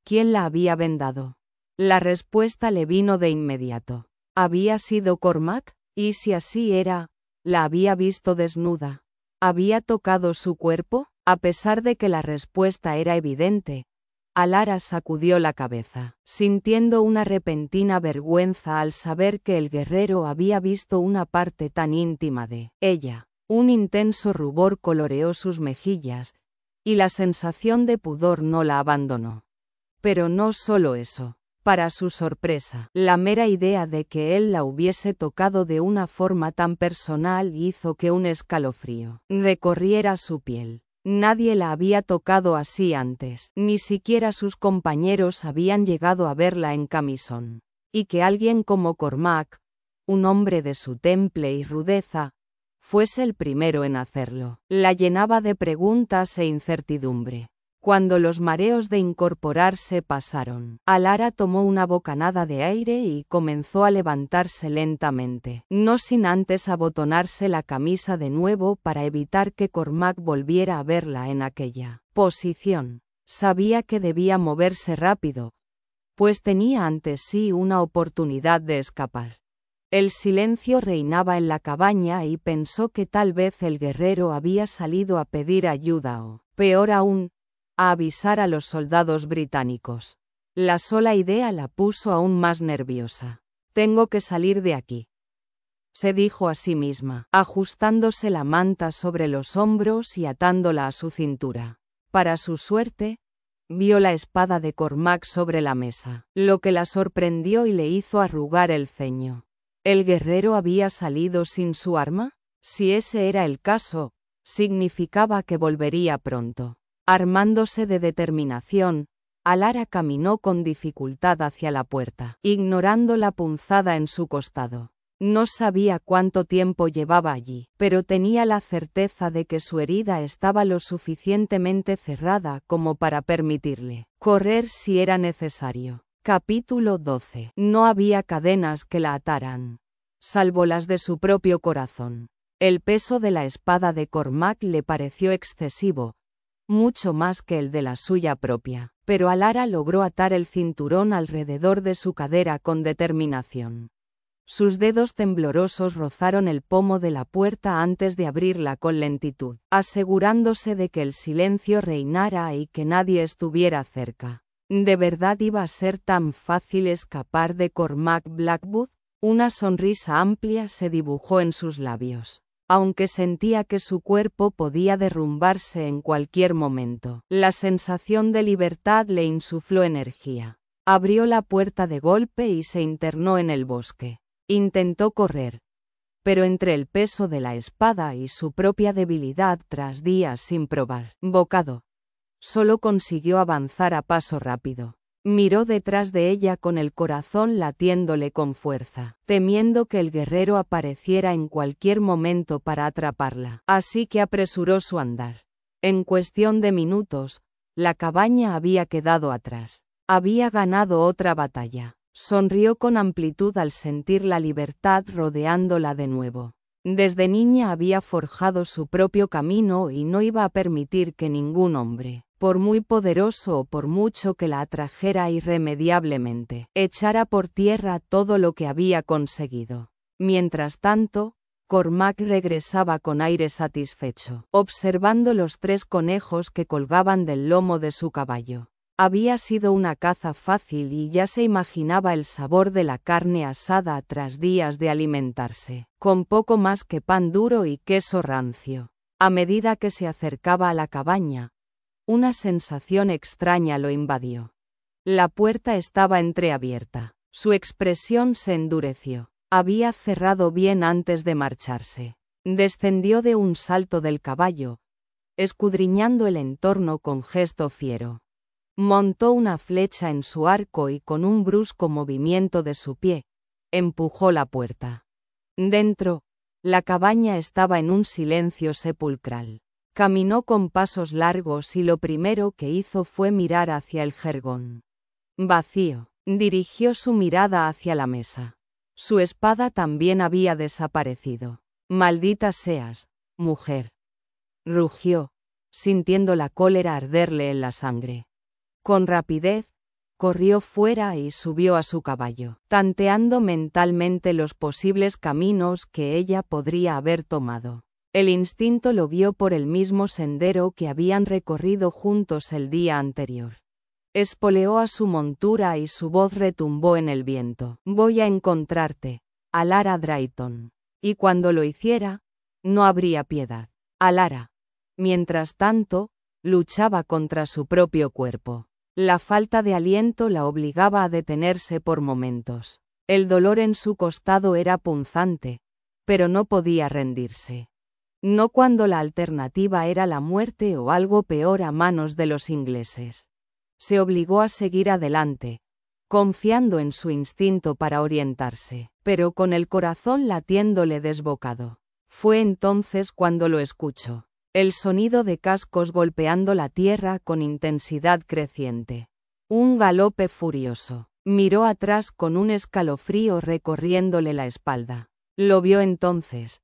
¿quién la había vendado? La respuesta le vino de inmediato. ¿Había sido Cormac? Y si así era, ¿la había visto desnuda? ¿Había tocado su cuerpo? A pesar de que la respuesta era evidente, Alara sacudió la cabeza, sintiendo una repentina vergüenza al saber que el guerrero había visto una parte tan íntima de ella. Un intenso rubor coloreó sus mejillas, y la sensación de pudor no la abandonó. Pero no solo eso. Para su sorpresa, la mera idea de que él la hubiese tocado de una forma tan personal hizo que un escalofrío recorriera su piel. Nadie la había tocado así antes, ni siquiera sus compañeros habían llegado a verla en camisón. Y que alguien como Cormac, un hombre de su temple y rudeza, fuese el primero en hacerlo, la llenaba de preguntas e incertidumbre. Cuando los mareos de incorporarse pasaron, Alara tomó una bocanada de aire y comenzó a levantarse lentamente, no sin antes abotonarse la camisa de nuevo para evitar que Cormac volviera a verla en aquella posición. Sabía que debía moverse rápido, pues tenía ante sí una oportunidad de escapar. El silencio reinaba en la cabaña y pensó que tal vez el guerrero había salido a pedir ayuda o, peor aún, a avisar a los soldados británicos. La sola idea la puso aún más nerviosa. «Tengo que salir de aquí», se dijo a sí misma, ajustándose la manta sobre los hombros y atándola a su cintura. Para su suerte, vio la espada de Cormac sobre la mesa, lo que la sorprendió y le hizo arrugar el ceño. ¿El guerrero había salido sin su arma? Si ese era el caso, significaba que volvería pronto. Armándose de determinación, Alara caminó con dificultad hacia la puerta, ignorando la punzada en su costado. No sabía cuánto tiempo llevaba allí, pero tenía la certeza de que su herida estaba lo suficientemente cerrada como para permitirle correr si era necesario. Capítulo 12. No había cadenas que la ataran, salvo las de su propio corazón. El peso de la espada de Cormac le pareció excesivo, mucho más que el de la suya propia, pero Alara logró atar el cinturón alrededor de su cadera con determinación. Sus dedos temblorosos rozaron el pomo de la puerta antes de abrirla con lentitud, asegurándose de que el silencio reinara y que nadie estuviera cerca. ¿De verdad iba a ser tan fácil escapar de Cormac Blackwood? Una sonrisa amplia se dibujó en sus labios. Aunque sentía que su cuerpo podía derrumbarse en cualquier momento, la sensación de libertad le insufló energía. Abrió la puerta de golpe y se internó en el bosque. Intentó correr, pero entre el peso de la espada y su propia debilidad tras días sin probar bocado, solo consiguió avanzar a paso rápido. Miró detrás de ella con el corazón latiéndole con fuerza, temiendo que el guerrero apareciera en cualquier momento para atraparla, así que apresuró su andar. En cuestión de minutos, la cabaña había quedado atrás. Había ganado otra batalla. Sonrió con amplitud al sentir la libertad rodeándola de nuevo. Desde niña había forjado su propio camino y no iba a permitir que ningún hombre, por muy poderoso o por mucho que la atrajera irremediablemente, echara por tierra todo lo que había conseguido. Mientras tanto, Cormac regresaba con aire satisfecho, observando los 3 conejos que colgaban del lomo de su caballo. Había sido una caza fácil y ya se imaginaba el sabor de la carne asada tras días de alimentarse, con poco más que pan duro y queso rancio. A medida que se acercaba a la cabaña, una sensación extraña lo invadió. La puerta estaba entreabierta. Su expresión se endureció. Había cerrado bien antes de marcharse. Descendió de un salto del caballo, escudriñando el entorno con gesto fiero. Montó una flecha en su arco y con un brusco movimiento de su pie, empujó la puerta. Dentro, la cabaña estaba en un silencio sepulcral. Caminó con pasos largos y lo primero que hizo fue mirar hacia el jergón. Vacío. Dirigió su mirada hacia la mesa. Su espada también había desaparecido. «Maldita seas, mujer», rugió, sintiendo la cólera arderle en la sangre. Con rapidez, corrió fuera y subió a su caballo, tanteando mentalmente los posibles caminos que ella podría haber tomado. El instinto lo guió por el mismo sendero que habían recorrido juntos el día anterior. Espoleó a su montura y su voz retumbó en el viento. «Voy a encontrarte, Alara Drayton». Y cuando lo hiciera, no habría piedad. Alara, mientras tanto, luchaba contra su propio cuerpo. La falta de aliento la obligaba a detenerse por momentos. El dolor en su costado era punzante, pero no podía rendirse. No cuando la alternativa era la muerte o algo peor a manos de los ingleses. Se obligó a seguir adelante, confiando en su instinto para orientarse, pero con el corazón latiéndole desbocado. Fue entonces cuando lo escuchó. El sonido de cascos golpeando la tierra con intensidad creciente. Un galope furioso. Miró atrás con un escalofrío recorriéndole la espalda. Lo vio entonces.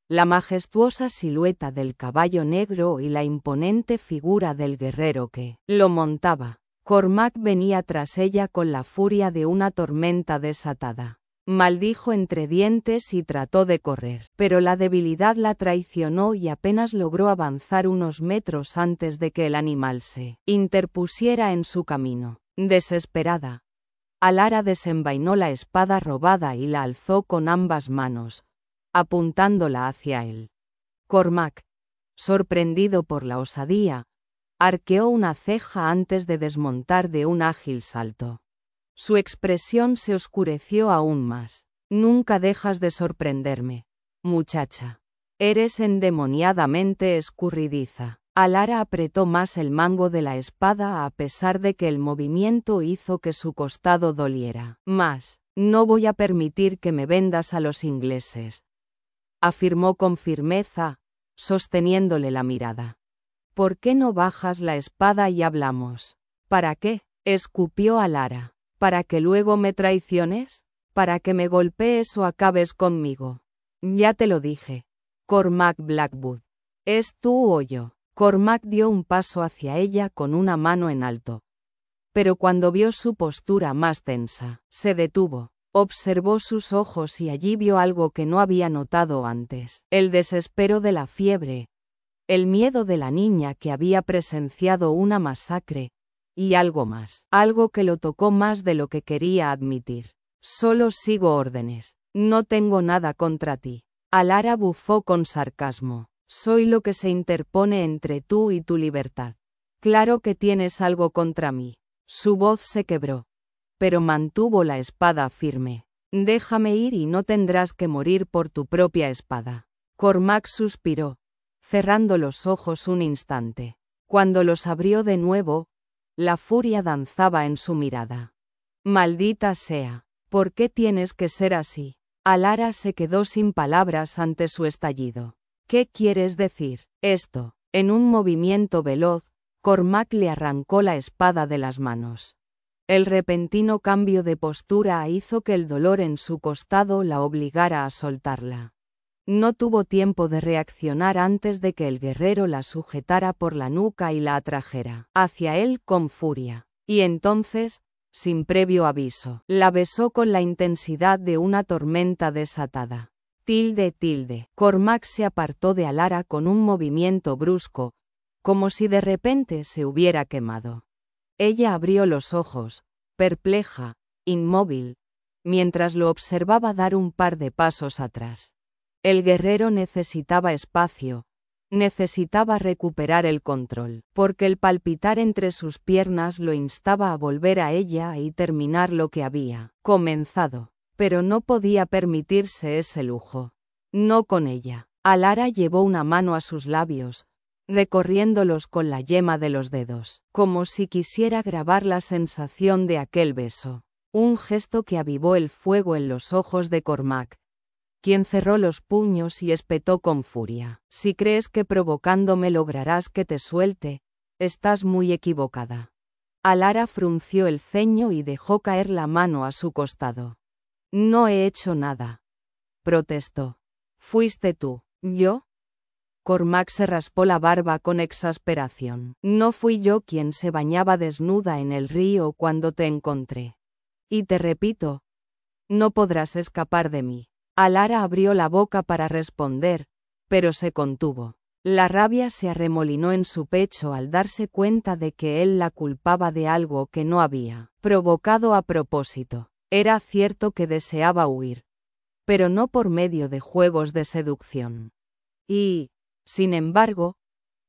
La majestuosa silueta del caballo negro y la imponente figura del guerrero que lo montaba. Cormac venía tras ella con la furia de una tormenta desatada. Maldijo entre dientes y trató de correr, pero la debilidad la traicionó y apenas logró avanzar unos metros antes de que el animal se interpusiera en su camino. Desesperada, Alara desenvainó la espada robada y la alzó con ambas manos, apuntándola hacia él. Cormac, sorprendido por la osadía, arqueó una ceja antes de desmontar de un ágil salto. Su expresión se oscureció aún más. «Nunca dejas de sorprenderme, muchacha. Eres endemoniadamente escurridiza». Alara apretó más el mango de la espada a pesar de que el movimiento hizo que su costado doliera. «Más, no voy a permitir que me vendas a los ingleses», afirmó con firmeza, sosteniéndole la mirada. «¿Por qué no bajas la espada y hablamos?» «¿Para qué?», escupió Alara. ¿Para que luego me traiciones? ¿Para que me golpees o acabes conmigo? Ya te lo dije. Cormac Blackwood. ¿Es tú o yo?» Cormac dio un paso hacia ella con una mano en alto. Pero cuando vio su postura más tensa, se detuvo. Observó sus ojos y allí vio algo que no había notado antes. El desespero de la fiebre. El miedo de la niña que había presenciado una masacre. Y algo más, algo que lo tocó más de lo que quería admitir. «Solo sigo órdenes. No tengo nada contra ti». Alara bufó con sarcasmo. «Soy lo que se interpone entre tú y tu libertad. Claro que tienes algo contra mí». Su voz se quebró, pero mantuvo la espada firme. «Déjame ir y no tendrás que morir por tu propia espada». Cormac suspiró, cerrando los ojos un instante. Cuando los abrió de nuevo, la furia danzaba en su mirada. «Maldita sea, ¿por qué tienes que ser así?» Alara se quedó sin palabras ante su estallido. «¿Qué quieres decir?» «Esto». En un movimiento veloz, Cormac le arrancó la espada de las manos. El repentino cambio de postura hizo que el dolor en su costado la obligara a soltarla. No tuvo tiempo de reaccionar antes de que el guerrero la sujetara por la nuca y la atrajera hacia él con furia. Y entonces, sin previo aviso, la besó con la intensidad de una tormenta desatada. Tilde. Cormac se apartó de Alara con un movimiento brusco, como si de repente se hubiera quemado. Ella abrió los ojos, perpleja, inmóvil, mientras lo observaba dar un par de pasos atrás. El guerrero necesitaba espacio, necesitaba recuperar el control, porque el palpitar entre sus piernas lo instaba a volver a ella y terminar lo que había comenzado, pero no podía permitirse ese lujo. No con ella. Alara llevó una mano a sus labios, recorriéndolos con la yema de los dedos, como si quisiera grabar la sensación de aquel beso. Un gesto que avivó el fuego en los ojos de Cormac, quien cerró los puños y espetó con furia. «Si crees que provocándome lograrás que te suelte, estás muy equivocada». Alara frunció el ceño y dejó caer la mano a su costado. No he hecho nada, protestó. ¿Fuiste tú? ¿Yo? Cormac se raspó la barba con exasperación. No fui yo quien se bañaba desnuda en el río cuando te encontré. Y te repito, no podrás escapar de mí. Alara abrió la boca para responder, pero se contuvo. La rabia se arremolinó en su pecho al darse cuenta de que él la culpaba de algo que no había provocado a propósito. Era cierto que deseaba huir, pero no por medio de juegos de seducción. Y, sin embargo,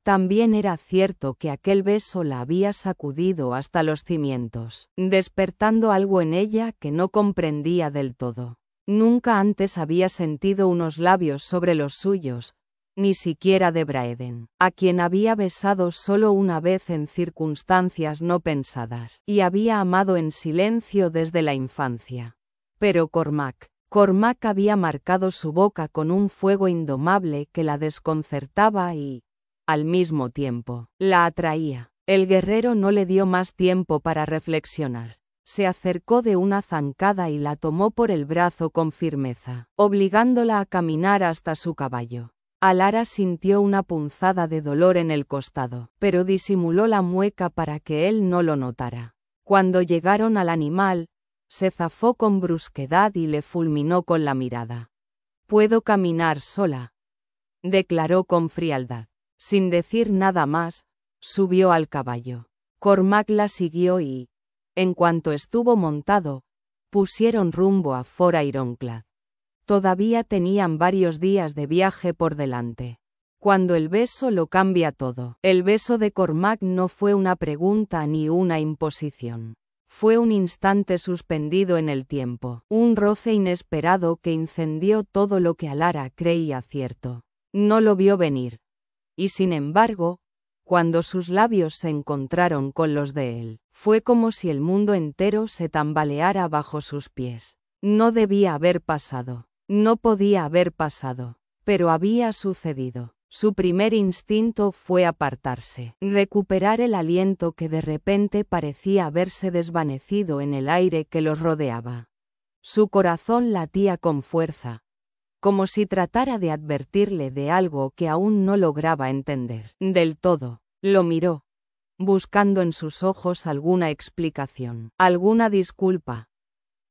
también era cierto que aquel beso la había sacudido hasta los cimientos, despertando algo en ella que no comprendía del todo. Nunca antes había sentido unos labios sobre los suyos, ni siquiera de Braeden, a quien había besado solo una vez en circunstancias no pensadas, y había amado en silencio desde la infancia. Pero Cormac había marcado su boca con un fuego indomable que la desconcertaba y, al mismo tiempo, la atraía. El guerrero no le dio más tiempo para reflexionar. Se acercó de una zancada y la tomó por el brazo con firmeza, obligándola a caminar hasta su caballo. Alara sintió una punzada de dolor en el costado, pero disimuló la mueca para que él no lo notara. Cuando llegaron al animal, se zafó con brusquedad y le fulminó con la mirada. «Puedo caminar sola», declaró con frialdad. Sin decir nada más, subió al caballo. Cormac la siguió y, en cuanto estuvo montado, pusieron rumbo a Fora Ironclad. Todavía tenían varios días de viaje por delante. Cuando el beso lo cambia todo. El beso de Cormac no fue una pregunta ni una imposición. Fue un instante suspendido en el tiempo, un roce inesperado que incendió todo lo que Alara creía cierto. No lo vio venir. Y sin embargo, cuando sus labios se encontraron con los de él, fue como si el mundo entero se tambaleara bajo sus pies. No debía haber pasado. No podía haber pasado. Pero había sucedido. Su primer instinto fue apartarse, recuperar el aliento que de repente parecía haberse desvanecido en el aire que los rodeaba. Su corazón latía con fuerza, como si tratara de advertirle de algo que aún no lograba entender del todo. Lo miró, buscando en sus ojos alguna explicación, alguna disculpa,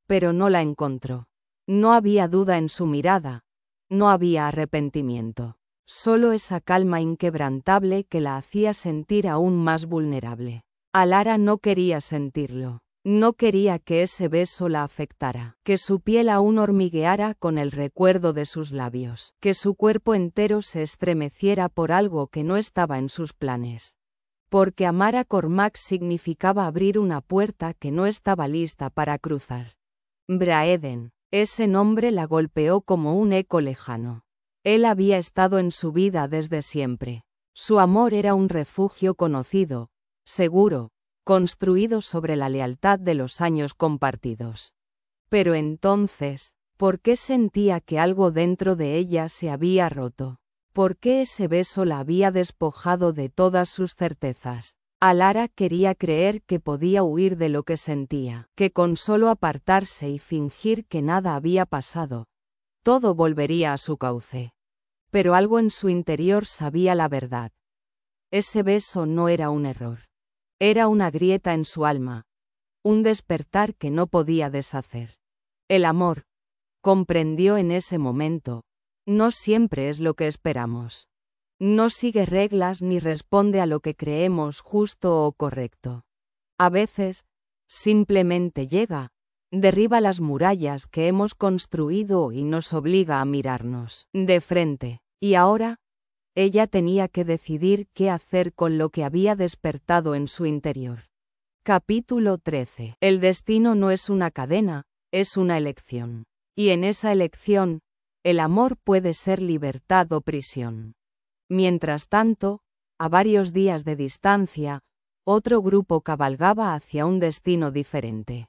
pero no la encontró. No había duda en su mirada, no había arrepentimiento. Solo esa calma inquebrantable que la hacía sentir aún más vulnerable. Alara no quería sentirlo. No quería que ese beso la afectara, que su piel aún hormigueara con el recuerdo de sus labios, que su cuerpo entero se estremeciera por algo que no estaba en sus planes. Porque amar a Cormac significaba abrir una puerta que no estaba lista para cruzar. Braeden, ese nombre la golpeó como un eco lejano. Él había estado en su vida desde siempre. Su amor era un refugio conocido, seguro, construido sobre la lealtad de los años compartidos. Pero entonces, ¿por qué sentía que algo dentro de ella se había roto? ¿Por qué ese beso la había despojado de todas sus certezas? Alara quería creer que podía huir de lo que sentía, que con solo apartarse y fingir que nada había pasado, todo volvería a su cauce. Pero algo en su interior sabía la verdad. Ese beso no era un error. Era una grieta en su alma, un despertar que no podía deshacer. El amor, comprendió en ese momento, no siempre es lo que esperamos. No sigue reglas ni responde a lo que creemos justo o correcto. A veces, simplemente llega, derriba las murallas que hemos construido y nos obliga a mirarnos de frente. Y ahora, ella tenía que decidir qué hacer con lo que había despertado en su interior. Capítulo 13. El destino no es una cadena, es una elección. Y en esa elección, el amor puede ser libertad o prisión. Mientras tanto, a varios días de distancia, otro grupo cabalgaba hacia un destino diferente.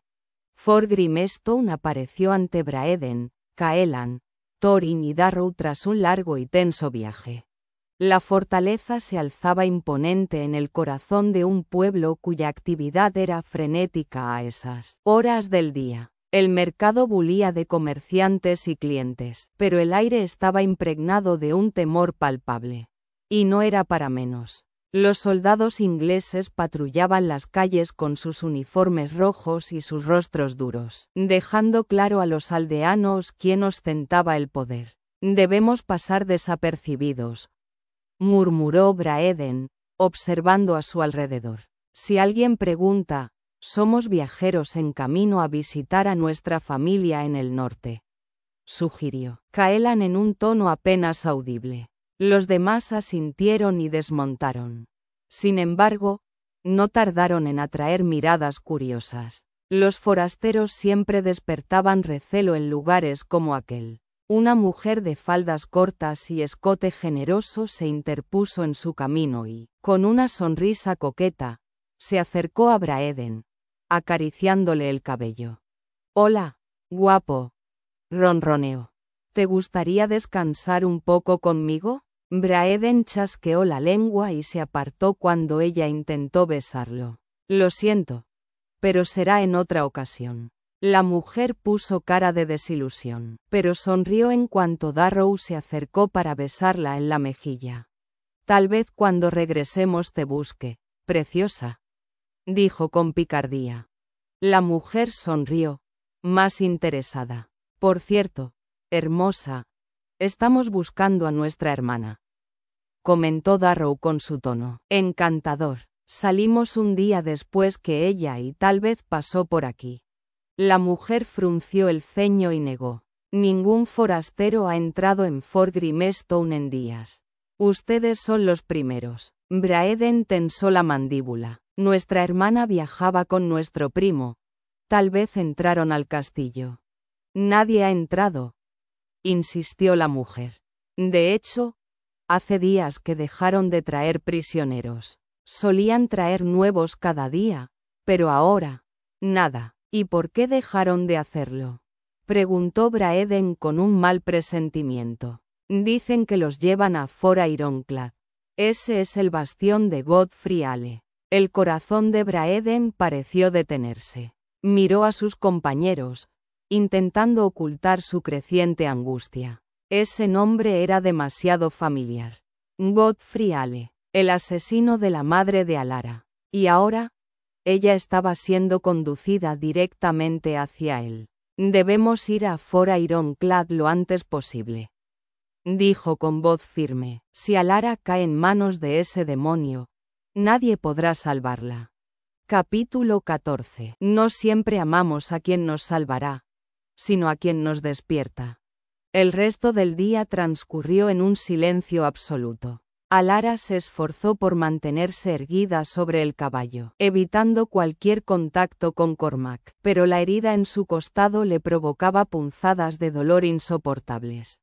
Fort Grimstone apareció ante Braeden, Caelan, Thorin y Darrow tras un largo y tenso viaje. La fortaleza se alzaba imponente en el corazón de un pueblo cuya actividad era frenética a esas horas del día. El mercado bulía de comerciantes y clientes, pero el aire estaba impregnado de un temor palpable. Y no era para menos. Los soldados ingleses patrullaban las calles con sus uniformes rojos y sus rostros duros, dejando claro a los aldeanos quién ostentaba el poder. «Debemos pasar desapercibidos», murmuró Braeden, observando a su alrededor. «Si alguien pregunta, somos viajeros en camino a visitar a nuestra familia en el norte», sugirió Caelan en un tono apenas audible. Los demás asintieron y desmontaron. Sin embargo, no tardaron en atraer miradas curiosas. Los forasteros siempre despertaban recelo en lugares como aquel. Una mujer de faldas cortas y escote generoso se interpuso en su camino y, con una sonrisa coqueta, se acercó a Braeden, acariciándole el cabello. «Hola, guapo», ronroneó. «¿Te gustaría descansar un poco conmigo?» Braeden chasqueó la lengua y se apartó cuando ella intentó besarlo. «Lo siento, pero será en otra ocasión». La mujer puso cara de desilusión, pero sonrió en cuanto Darrow se acercó para besarla en la mejilla. «Tal vez cuando regresemos te busque, preciosa», dijo con picardía. La mujer sonrió, más interesada. «Por cierto, hermosa, estamos buscando a nuestra hermana», comentó Darrow con su tono encantador. «Salimos un día después que ella y tal vez pasó por aquí». La mujer frunció el ceño y negó. «Ningún forastero ha entrado en Fort Grimstone en días. Ustedes son los primeros». Braeden tensó la mandíbula. «Nuestra hermana viajaba con nuestro primo. Tal vez entraron al castillo». «Nadie ha entrado», insistió la mujer. «De hecho, hace días que dejaron de traer prisioneros. Solían traer nuevos cada día, pero ahora, nada». «¿Y por qué dejaron de hacerlo?», preguntó Braeden con un mal presentimiento. «Dicen que los llevan a Fort Ironclad. Ese es el bastión de Godfrey Ale». El corazón de Braeden pareció detenerse. Miró a sus compañeros, intentando ocultar su creciente angustia. Ese nombre era demasiado familiar. Godfrey Ale, el asesino de la madre de Alara. Y ahora, ella estaba siendo conducida directamente hacia él. «Debemos ir a Fort Ironclad lo antes posible», dijo con voz firme. «Si Alara cae en manos de ese demonio, nadie podrá salvarla». Capítulo 14. No siempre amamos a quien nos salvará, sino a quien nos despierta. El resto del día transcurrió en un silencio absoluto. Alara se esforzó por mantenerse erguida sobre el caballo, evitando cualquier contacto con Cormac, pero la herida en su costado le provocaba punzadas de dolor insoportables.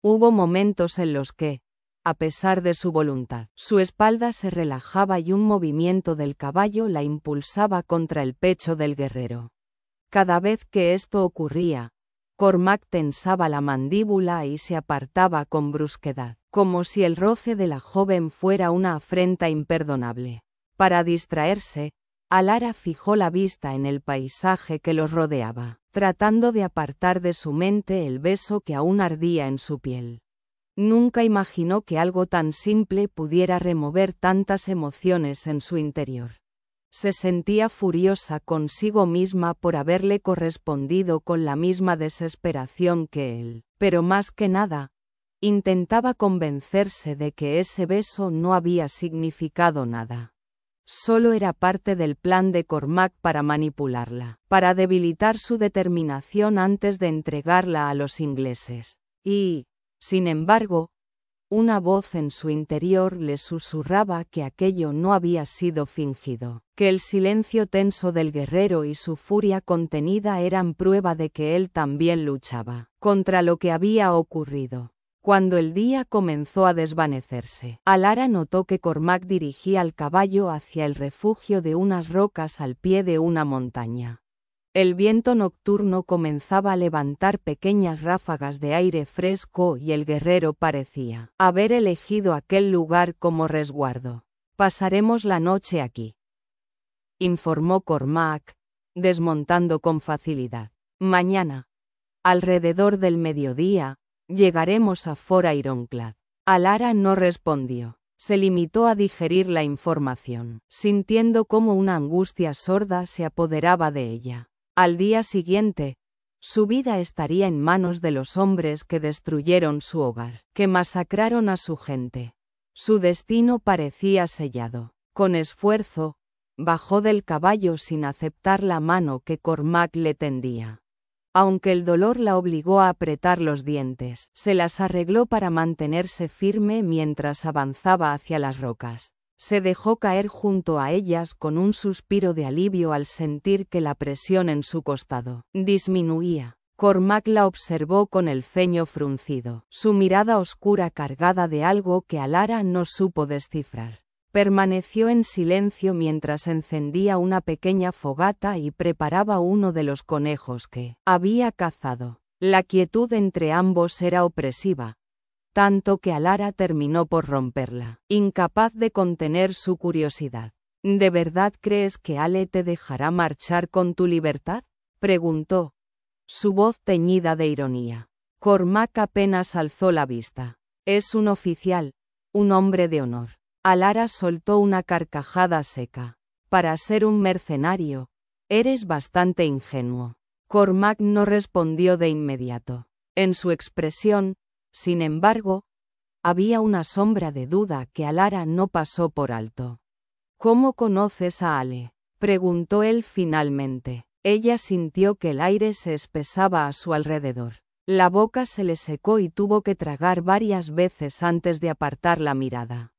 Hubo momentos en los que, a pesar de su voluntad, su espalda se relajaba y un movimiento del caballo la impulsaba contra el pecho del guerrero. Cada vez que esto ocurría, Cormac tensaba la mandíbula y se apartaba con brusquedad, como si el roce de la joven fuera una afrenta imperdonable. Para distraerse, Alara fijó la vista en el paisaje que los rodeaba, tratando de apartar de su mente el beso que aún ardía en su piel. Nunca imaginó que algo tan simple pudiera remover tantas emociones en su interior. Se sentía furiosa consigo misma por haberle correspondido con la misma desesperación que él, pero más que nada, intentaba convencerse de que ese beso no había significado nada. Solo era parte del plan de Cormac para manipularla, para debilitar su determinación antes de entregarla a los ingleses. Y, sin embargo, una voz en su interior le susurraba que aquello no había sido fingido, que el silencio tenso del guerrero y su furia contenida eran prueba de que él también luchaba contra lo que había ocurrido. Cuando el día comenzó a desvanecerse, Alara notó que Cormac dirigía al caballo hacia el refugio de unas rocas al pie de una montaña. El viento nocturno comenzaba a levantar pequeñas ráfagas de aire fresco y el guerrero parecía haber elegido aquel lugar como resguardo. «Pasaremos la noche aquí», informó Cormac, desmontando con facilidad. Mañana, alrededor del mediodía, llegaremos a Fort Ironclad. Alara no respondió. Se limitó a digerir la información, sintiendo cómo una angustia sorda se apoderaba de ella. Al día siguiente, su vida estaría en manos de los hombres que destruyeron su hogar, que masacraron a su gente. Su destino parecía sellado. Con esfuerzo, bajó del caballo sin aceptar la mano que Cormac le tendía. Aunque el dolor la obligó a apretar los dientes, se las arregló para mantenerse firme mientras avanzaba hacia las rocas. Se dejó caer junto a ellas con un suspiro de alivio al sentir que la presión en su costado disminuía. Cormac la observó con el ceño fruncido, su mirada oscura cargada de algo que Alara no supo descifrar. Permaneció en silencio mientras encendía una pequeña fogata y preparaba uno de los conejos que había cazado. La quietud entre ambos era opresiva, tanto que Alara terminó por romperla, incapaz de contener su curiosidad. ¿De verdad crees que Ale te dejará marchar con tu libertad?, preguntó, su voz teñida de ironía. Cormac apenas alzó la vista. Es un oficial, un hombre de honor. Alara soltó una carcajada seca. Para ser un mercenario, eres bastante ingenuo. Cormac no respondió de inmediato. En su expresión, sin embargo, había una sombra de duda que Alara no pasó por alto. ¿Cómo conoces a Ale?, preguntó él finalmente. Ella sintió que el aire se espesaba a su alrededor. La boca se le secó y tuvo que tragar varias veces antes de apartar la mirada.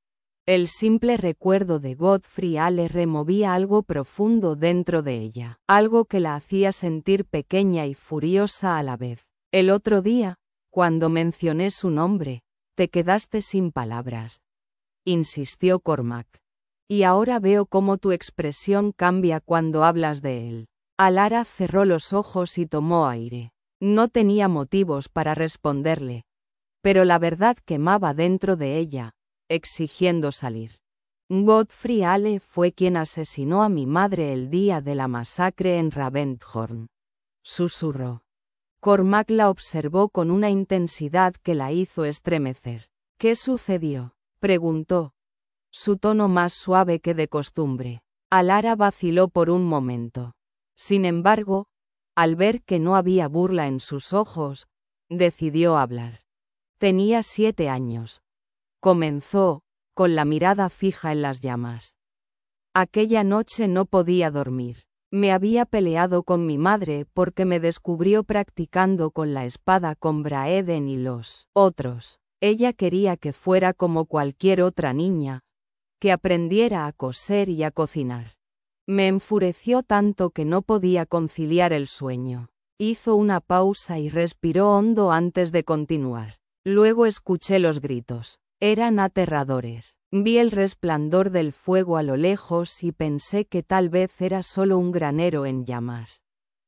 El simple recuerdo de Godfrey Ale removía algo profundo dentro de ella, algo que la hacía sentir pequeña y furiosa a la vez. El otro día, cuando mencioné su nombre, te quedaste sin palabras, insistió Cormac. Y ahora veo cómo tu expresión cambia cuando hablas de él. Alara cerró los ojos y tomó aire. No tenía motivos para responderle, pero la verdad quemaba dentro de ella, exigiendo salir. Godfrey Ale fue quien asesinó a mi madre el día de la masacre en Ravensthorn, susurró. Cormac la observó con una intensidad que la hizo estremecer. ¿Qué sucedió?, preguntó, su tono más suave que de costumbre. Alara vaciló por un momento. Sin embargo, al ver que no había burla en sus ojos, decidió hablar. Tenía 7 años. Comenzó, con la mirada fija en las llamas. Aquella noche no podía dormir. Me había peleado con mi madre porque me descubrió practicando con la espada con Braeden y los otros. Ella quería que fuera como cualquier otra niña, que aprendiera a coser y a cocinar. Me enfureció tanto que no podía conciliar el sueño. Hizo una pausa y respiró hondo antes de continuar. Luego escuché los gritos. Eran aterradores. Vi el resplandor del fuego a lo lejos y pensé que tal vez era solo un granero en llamas.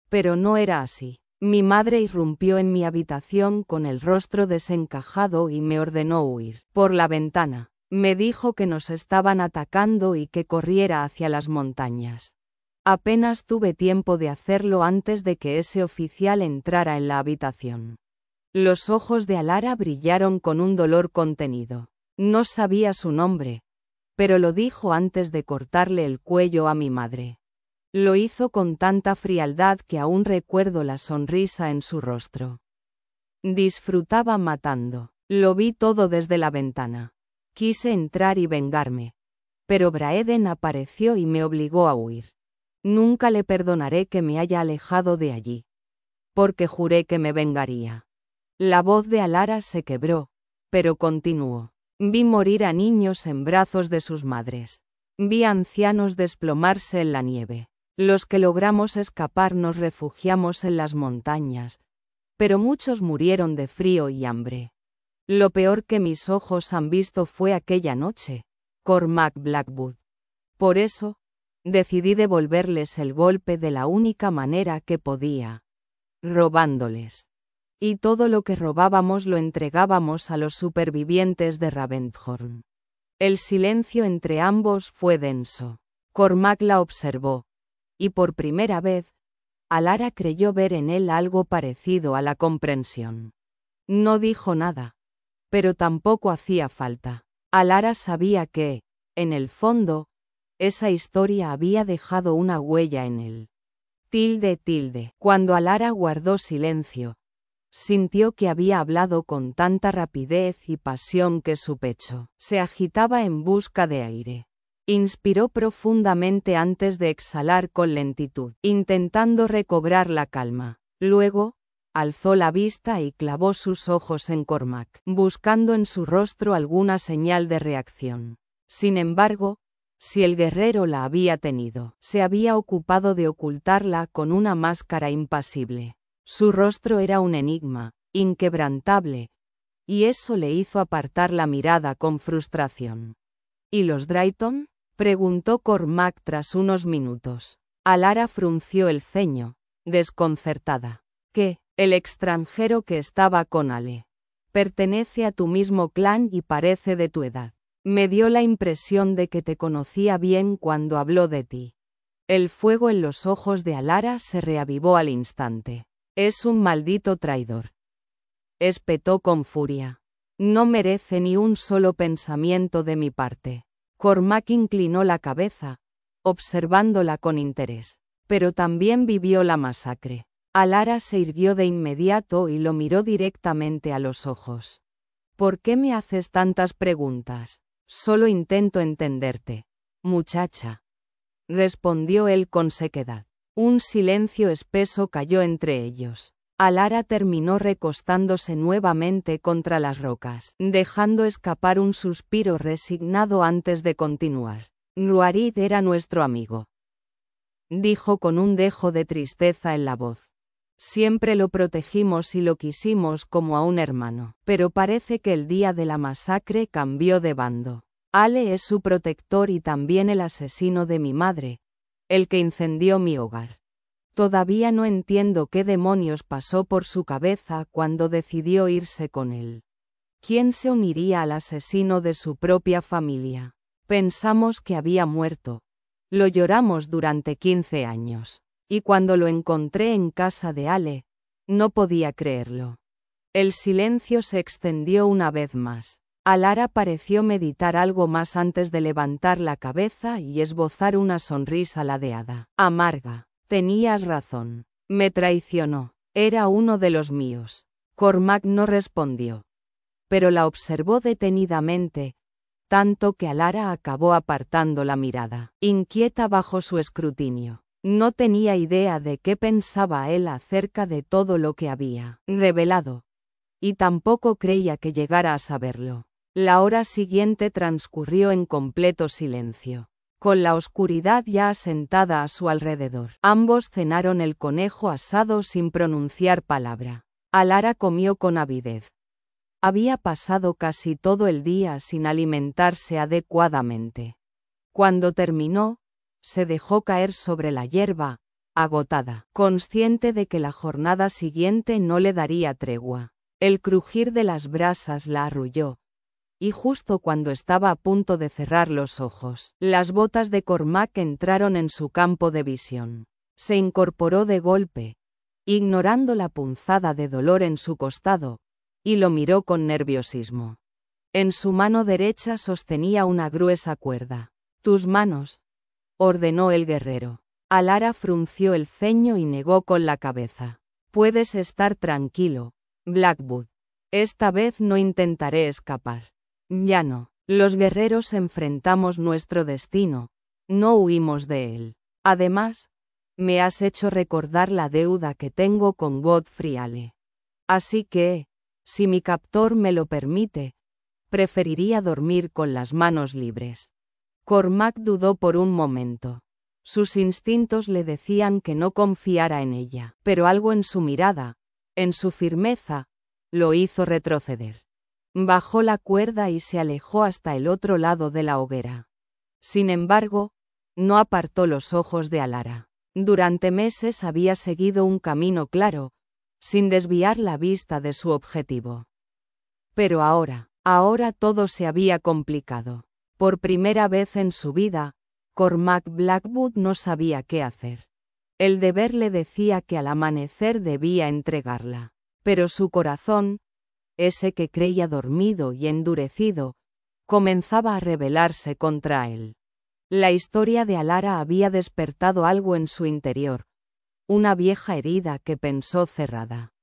Pero no era así. Mi madre irrumpió en mi habitación con el rostro desencajado y me ordenó huir. Por la ventana. Me dijo que nos estaban atacando y que corriera hacia las montañas. Apenas tuve tiempo de hacerlo antes de que ese oficial entrara en la habitación. Los ojos de Alara brillaron con un dolor contenido. No sabía su nombre, pero lo dijo antes de cortarle el cuello a mi madre. Lo hizo con tanta frialdad que aún recuerdo la sonrisa en su rostro. Disfrutaba matando. Lo vi todo desde la ventana. Quise entrar y vengarme, pero Braeden apareció y me obligó a huir. Nunca le perdonaré que me haya alejado de allí, porque juré que me vengaría. La voz de Alara se quebró, pero continuó. Vi morir a niños en brazos de sus madres. Vi a ancianos desplomarse en la nieve. Los que logramos escapar nos refugiamos en las montañas, pero muchos murieron de frío y hambre. Lo peor que mis ojos han visto fue aquella noche, Cormac Blackwood. Por eso, decidí devolverles el golpe de la única manera que podía, robándoles. Y todo lo que robábamos lo entregábamos a los supervivientes de Ravensthorn. El silencio entre ambos fue denso. Cormac la observó, y por primera vez, Alara creyó ver en él algo parecido a la comprensión. No dijo nada. Pero tampoco hacía falta. Alara sabía que, en el fondo, esa historia había dejado una huella en él. Cuando Alara guardó silencio, sintió que había hablado con tanta rapidez y pasión que su pecho se agitaba en busca de aire. Inspiró profundamente antes de exhalar con lentitud, intentando recobrar la calma. Luego, alzó la vista y clavó sus ojos en Cormac, buscando en su rostro alguna señal de reacción. Sin embargo, si el guerrero la había tenido, se había ocupado de ocultarla con una máscara impasible. Su rostro era un enigma, inquebrantable, y eso le hizo apartar la mirada con frustración. ¿Y los Drayton?, preguntó Cormac tras unos minutos. Alara frunció el ceño, desconcertada. ¿Qué? El extranjero que estaba con Ale. Pertenece a tu mismo clan y parece de tu edad. Me dio la impresión de que te conocía bien cuando habló de ti. El fuego en los ojos de Alara se reavivó al instante. Es un maldito traidor. Espetó con furia. No merece ni un solo pensamiento de mi parte. Cormac inclinó la cabeza, observándola con interés. Pero también vivió la masacre. Alara se irguió de inmediato y lo miró directamente a los ojos. ¿Por qué me haces tantas preguntas? Solo intento entenderte, muchacha, respondió él con sequedad. Un silencio espeso cayó entre ellos. Alara terminó recostándose nuevamente contra las rocas, dejando escapar un suspiro resignado antes de continuar. Ruarid era nuestro amigo, dijo con un dejo de tristeza en la voz. Siempre lo protegimos y lo quisimos como a un hermano, pero parece que el día de la masacre cambió de bando. Ale es su protector y también el asesino de mi madre, el que incendió mi hogar. Todavía no entiendo qué demonios pasó por su cabeza cuando decidió irse con él. ¿Quién se uniría al asesino de su propia familia? Pensamos que había muerto. Lo lloramos durante 15 años. Y cuando lo encontré en casa de Ale, no podía creerlo. El silencio se extendió una vez más. Alara pareció meditar algo más antes de levantar la cabeza y esbozar una sonrisa ladeada. Amarga. Tenías razón. Me traicionó. Era uno de los míos. Cormac no respondió. Pero la observó detenidamente, tanto que Alara acabó apartando la mirada, inquieta bajo su escrutinio. No tenía idea de qué pensaba él acerca de todo lo que había revelado, y tampoco creía que llegara a saberlo. La hora siguiente transcurrió en completo silencio, con la oscuridad ya asentada a su alrededor. Ambos cenaron el conejo asado sin pronunciar palabra. Alara comió con avidez. Había pasado casi todo el día sin alimentarse adecuadamente. Cuando terminó, se dejó caer sobre la hierba, agotada, consciente de que la jornada siguiente no le daría tregua. El crujir de las brasas la arrulló, y justo cuando estaba a punto de cerrar los ojos, las botas de Cormac entraron en su campo de visión. Se incorporó de golpe, ignorando la punzada de dolor en su costado, y lo miró con nerviosismo. En su mano derecha sostenía una gruesa cuerda. «Tus manos», ordenó el guerrero. Alara frunció el ceño y negó con la cabeza. «Puedes estar tranquilo, Blackwood. Esta vez no intentaré escapar». «Ya no. Los guerreros enfrentamos nuestro destino, no huimos de él. Además, me has hecho recordar la deuda que tengo con Godfrey Ale. Así que, si mi captor me lo permite, preferiría dormir con las manos libres». Cormac dudó por un momento. Sus instintos le decían que no confiara en ella, pero algo en su mirada, en su firmeza, lo hizo retroceder. Bajó la cuerda y se alejó hasta el otro lado de la hoguera. Sin embargo, no apartó los ojos de Alara. Durante meses había seguido un camino claro, sin desviar la vista de su objetivo. Pero ahora todo se había complicado. Por primera vez en su vida, Cormac Blackwood no sabía qué hacer. El deber le decía que al amanecer debía entregarla. Pero su corazón, ese que creía dormido y endurecido, comenzaba a rebelarse contra él. La historia de Alara había despertado algo en su interior, una vieja herida que pensó cerrada.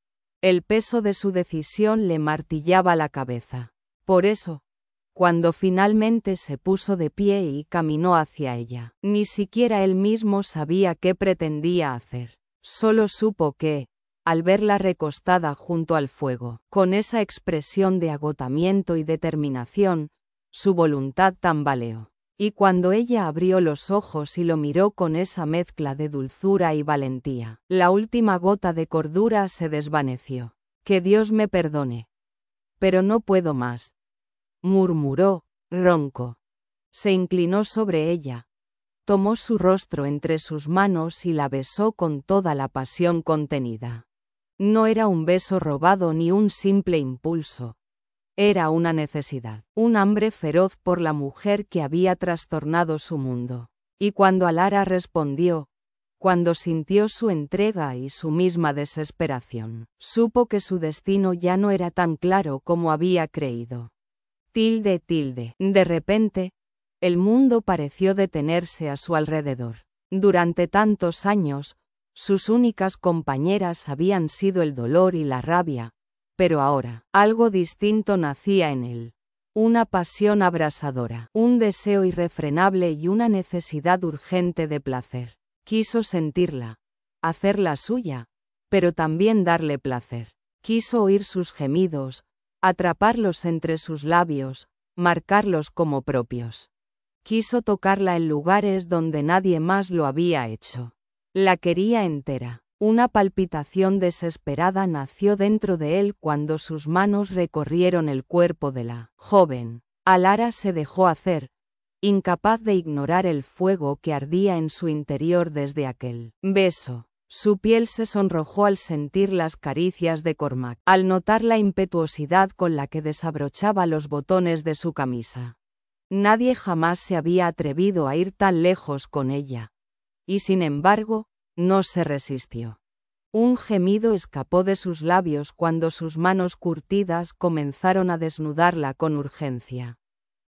El peso de su decisión le martillaba la cabeza. Por eso, cuando finalmente se puso de pie y caminó hacia ella, ni siquiera él mismo sabía qué pretendía hacer. Solo supo que, al verla recostada junto al fuego, con esa expresión de agotamiento y determinación, su voluntad tambaleó. Y cuando ella abrió los ojos y lo miró con esa mezcla de dulzura y valentía, la última gota de cordura se desvaneció. «Que Dios me perdone. Pero no puedo más», murmuró, ronco. Se inclinó sobre ella, tomó su rostro entre sus manos y la besó con toda la pasión contenida. No era un beso robado ni un simple impulso. Era una necesidad, un hambre feroz por la mujer que había trastornado su mundo. Y cuando Alara respondió, cuando sintió su entrega y su misma desesperación, supo que su destino ya no era tan claro como había creído. De repente, el mundo pareció detenerse a su alrededor. Durante tantos años, sus únicas compañeras habían sido el dolor y la rabia, pero ahora, algo distinto nacía en él. Una pasión abrasadora, un deseo irrefrenable y una necesidad urgente de placer. Quiso sentirla, hacerla suya, pero también darle placer. Quiso oír sus gemidos, atraparlos entre sus labios, marcarlos como propios. Quiso tocarla en lugares donde nadie más lo había hecho. La quería entera. Una palpitación desesperada nació dentro de él cuando sus manos recorrieron el cuerpo de la joven. Alara se dejó hacer, incapaz de ignorar el fuego que ardía en su interior desde aquel beso. Su piel se sonrojó al sentir las caricias de Cormac, al notar la impetuosidad con la que desabrochaba los botones de su camisa. Nadie jamás se había atrevido a ir tan lejos con ella. Y sin embargo, no se resistió. Un gemido escapó de sus labios cuando sus manos curtidas comenzaron a desnudarla con urgencia.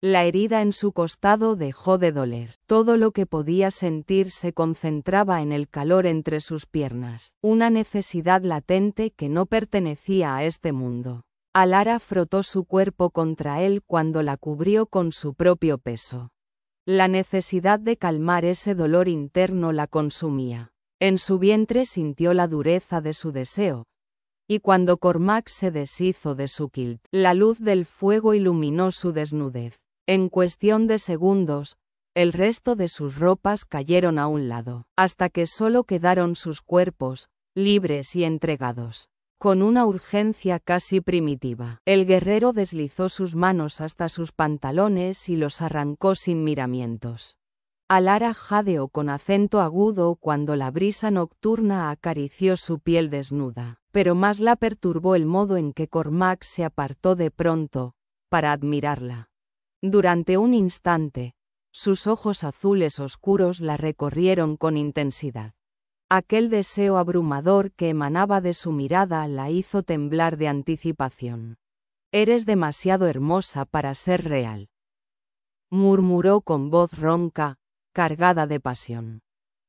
La herida en su costado dejó de doler. Todo lo que podía sentir se concentraba en el calor entre sus piernas, una necesidad latente que no pertenecía a este mundo. Alara frotó su cuerpo contra él cuando la cubrió con su propio peso. La necesidad de calmar ese dolor interno la consumía. En su vientre sintió la dureza de su deseo, y cuando Cormac se deshizo de su kilt, la luz del fuego iluminó su desnudez. En cuestión de segundos, el resto de sus ropas cayeron a un lado, hasta que solo quedaron sus cuerpos, libres y entregados. Con una urgencia casi primitiva, el guerrero deslizó sus manos hasta sus pantalones y los arrancó sin miramientos. Alara jadeó con acento agudo cuando la brisa nocturna acarició su piel desnuda, pero más la perturbó el modo en que Cormac se apartó de pronto, para admirarla. Durante un instante, sus ojos azules oscuros la recorrieron con intensidad. Aquel deseo abrumador que emanaba de su mirada la hizo temblar de anticipación. «Eres demasiado hermosa para ser real», murmuró con voz ronca, cargada de pasión.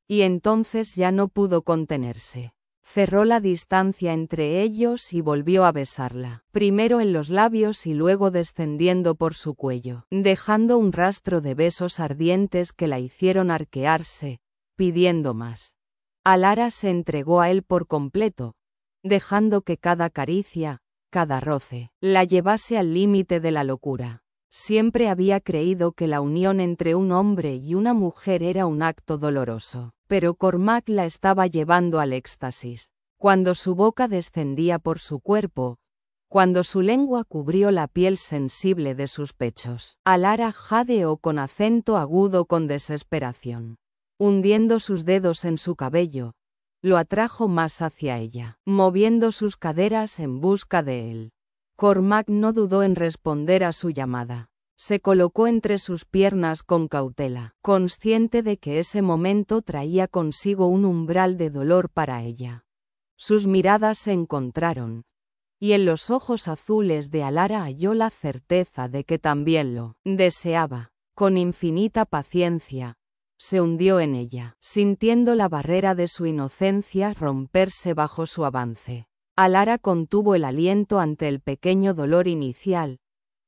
Y entonces ya no pudo contenerse. Cerró la distancia entre ellos y volvió a besarla, primero en los labios y luego descendiendo por su cuello, dejando un rastro de besos ardientes que la hicieron arquearse, pidiendo más. Alara se entregó a él por completo, dejando que cada caricia, cada roce, la llevase al límite de la locura. Siempre había creído que la unión entre un hombre y una mujer era un acto doloroso, pero Cormac la estaba llevando al éxtasis. Cuando su boca descendía por su cuerpo, cuando su lengua cubrió la piel sensible de sus pechos, Alara jadeó con acento agudo con desesperación. Hundiendo sus dedos en su cabello, lo atrajo más hacia ella, moviendo sus caderas en busca de él. Cormac no dudó en responder a su llamada. Se colocó entre sus piernas con cautela, consciente de que ese momento traía consigo un umbral de dolor para ella. Sus miradas se encontraron, y en los ojos azules de Alara halló la certeza de que también lo deseaba. Con infinita paciencia, se hundió en ella, sintiendo la barrera de su inocencia romperse bajo su avance. Alara contuvo el aliento ante el pequeño dolor inicial,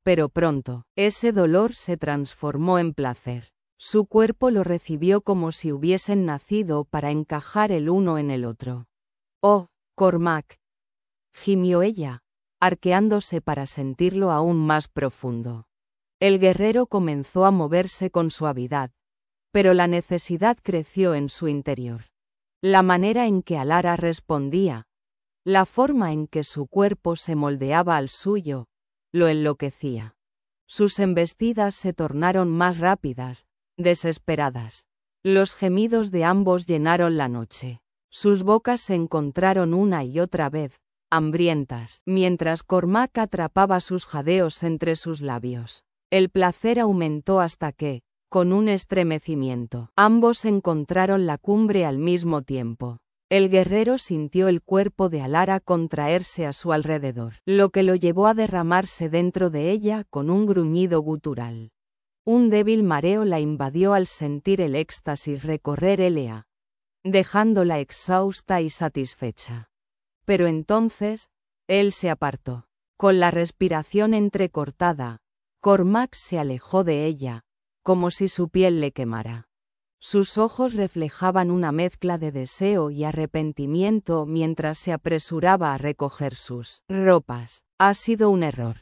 pero pronto, ese dolor se transformó en placer. Su cuerpo lo recibió como si hubiesen nacido para encajar el uno en el otro. «Oh, Cormac», gimió ella, arqueándose para sentirlo aún más profundo. El guerrero comenzó a moverse con suavidad, pero la necesidad creció en su interior. La manera en que Alara respondía, la forma en que su cuerpo se moldeaba al suyo, lo enloquecía. Sus embestidas se tornaron más rápidas, desesperadas. Los gemidos de ambos llenaron la noche. Sus bocas se encontraron una y otra vez, hambrientas, mientras Cormac atrapaba sus jadeos entre sus labios. El placer aumentó hasta que, con un estremecimiento, ambos encontraron la cumbre al mismo tiempo. El guerrero sintió el cuerpo de Alara contraerse a su alrededor, lo que lo llevó a derramarse dentro de ella con un gruñido gutural. Un débil mareo la invadió al sentir el éxtasis recorrer Elea, dejándola exhausta y satisfecha. Pero entonces, él se apartó. Con la respiración entrecortada, Cormac se alejó de ella, como si su piel le quemara. Sus ojos reflejaban una mezcla de deseo y arrepentimiento mientras se apresuraba a recoger sus ropas. «Ha sido un error»,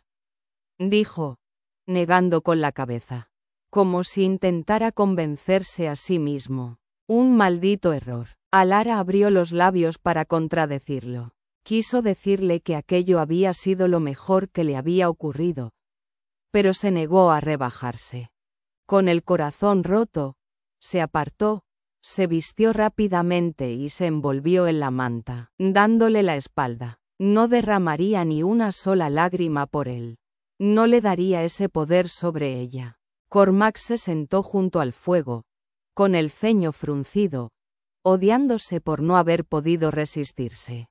dijo, negando con la cabeza, como si intentara convencerse a sí mismo. «Un maldito error». Alara abrió los labios para contradecirlo. Quiso decirle que aquello había sido lo mejor que le había ocurrido, pero se negó a rebajarse. Con el corazón roto, se apartó, se vistió rápidamente y se envolvió en la manta, dándole la espalda. No derramaría ni una sola lágrima por él. No le daría ese poder sobre ella. Cormac se sentó junto al fuego, con el ceño fruncido, odiándose por no haber podido resistirse.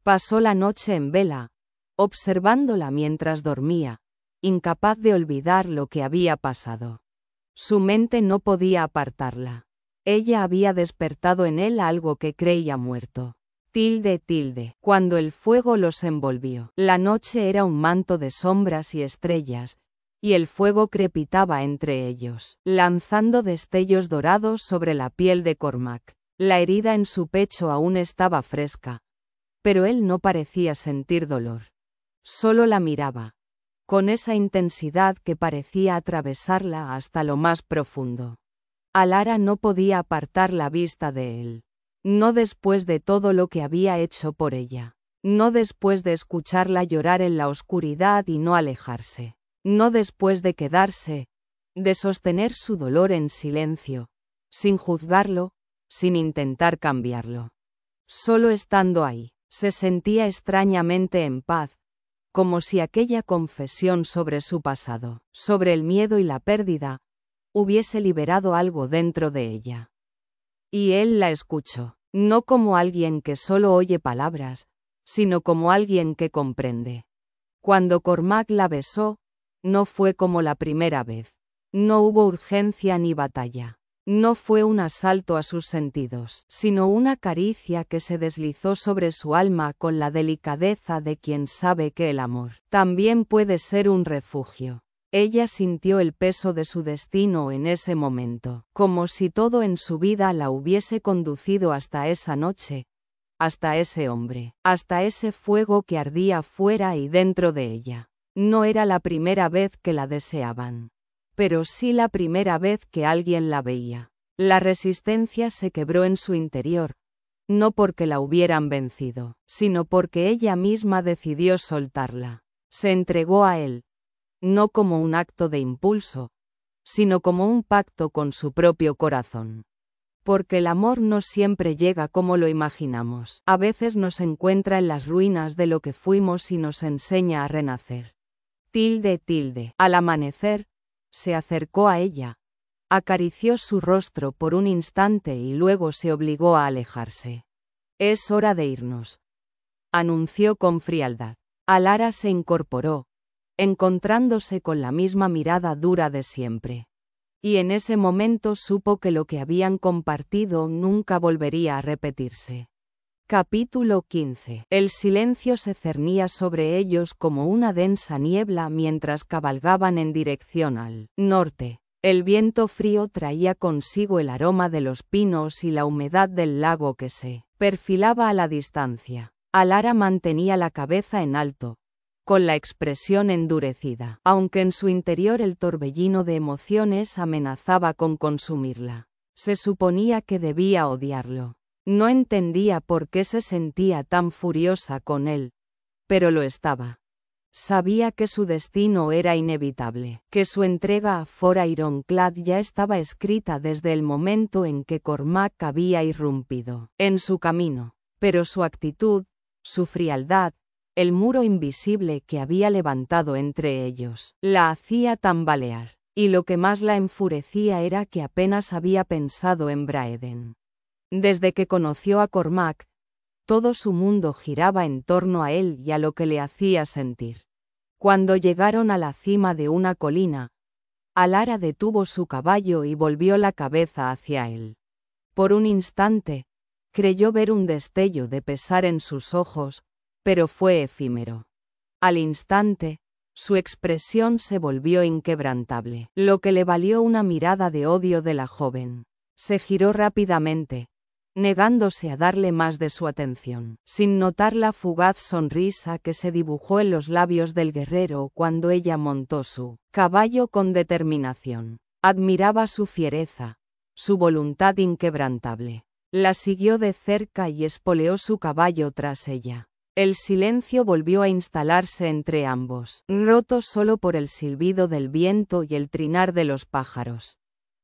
Pasó la noche en vela, observándola mientras dormía, incapaz de olvidar lo que había pasado. Su mente no podía apartarla. Ella había despertado en él algo que creía muerto. Cuando el fuego los envolvió, la noche era un manto de sombras y estrellas, y el fuego crepitaba entre ellos, lanzando destellos dorados sobre la piel de Cormac. La herida en su pecho aún estaba fresca, pero él no parecía sentir dolor. Solo la miraba, con esa intensidad que parecía atravesarla hasta lo más profundo. Alara no podía apartar la vista de él. No después de todo lo que había hecho por ella. No después de escucharla llorar en la oscuridad y no alejarse. No después de quedarse, de sostener su dolor en silencio, sin juzgarlo, sin intentar cambiarlo. Solo estando ahí, se sentía extrañamente en paz, como si aquella confesión sobre su pasado, sobre el miedo y la pérdida, hubiese liberado algo dentro de ella. Y él la escuchó, no como alguien que solo oye palabras, sino como alguien que comprende. Cuando Cormac la besó, no fue como la primera vez. No hubo urgencia ni batalla. No fue un asalto a sus sentidos, sino una caricia que se deslizó sobre su alma con la delicadeza de quien sabe que el amor también puede ser un refugio. Ella sintió el peso de su destino en ese momento, como si todo en su vida la hubiese conducido hasta esa noche, hasta ese hombre, hasta ese fuego que ardía fuera y dentro de ella. No era la primera vez que la deseaban, pero sí la primera vez que alguien la veía. La resistencia se quebró en su interior, no porque la hubieran vencido, sino porque ella misma decidió soltarla. Se entregó a él, no como un acto de impulso, sino como un pacto con su propio corazón. Porque el amor no siempre llega como lo imaginamos. A veces nos encuentra en las ruinas de lo que fuimos y nos enseña a renacer. Al amanecer, Se acercó a ella, acarició su rostro por un instante y luego se obligó a alejarse. «Es hora de irnos», anunció con frialdad. Alara se incorporó, encontrándose con la misma mirada dura de siempre. Y en ese momento supo que lo que habían compartido nunca volvería a repetirse. Capítulo 15. El silencio se cernía sobre ellos como una densa niebla mientras cabalgaban en dirección al norte. El viento frío traía consigo el aroma de los pinos y la humedad del lago que se perfilaba a la distancia. Alara mantenía la cabeza en alto, con la expresión endurecida, aunque en su interior el torbellino de emociones amenazaba con consumirla. Se suponía que debía odiarlo. No entendía por qué se sentía tan furiosa con él, pero lo estaba. Sabía que su destino era inevitable, que su entrega a Fora Ironclad ya estaba escrita desde el momento en que Cormac había irrumpido en su camino, pero su actitud, su frialdad, el muro invisible que había levantado entre ellos, la hacía tambalear, y lo que más la enfurecía era que apenas había pensado en Braeden. Desde que conoció a Cormac, todo su mundo giraba en torno a él y a lo que le hacía sentir. Cuando llegaron a la cima de una colina, Alara detuvo su caballo y volvió la cabeza hacia él. Por un instante, creyó ver un destello de pesar en sus ojos, pero fue efímero. Al instante, su expresión se volvió inquebrantable, lo que le valió una mirada de odio de la joven. Se giró rápidamente, negándose a darle más de su atención, sin notar la fugaz sonrisa que se dibujó en los labios del guerrero cuando ella montó su caballo con determinación. Admiraba su fiereza, su voluntad inquebrantable. La siguió de cerca y espoleó su caballo tras ella. El silencio volvió a instalarse entre ambos, roto solo por el silbido del viento y el trinar de los pájaros.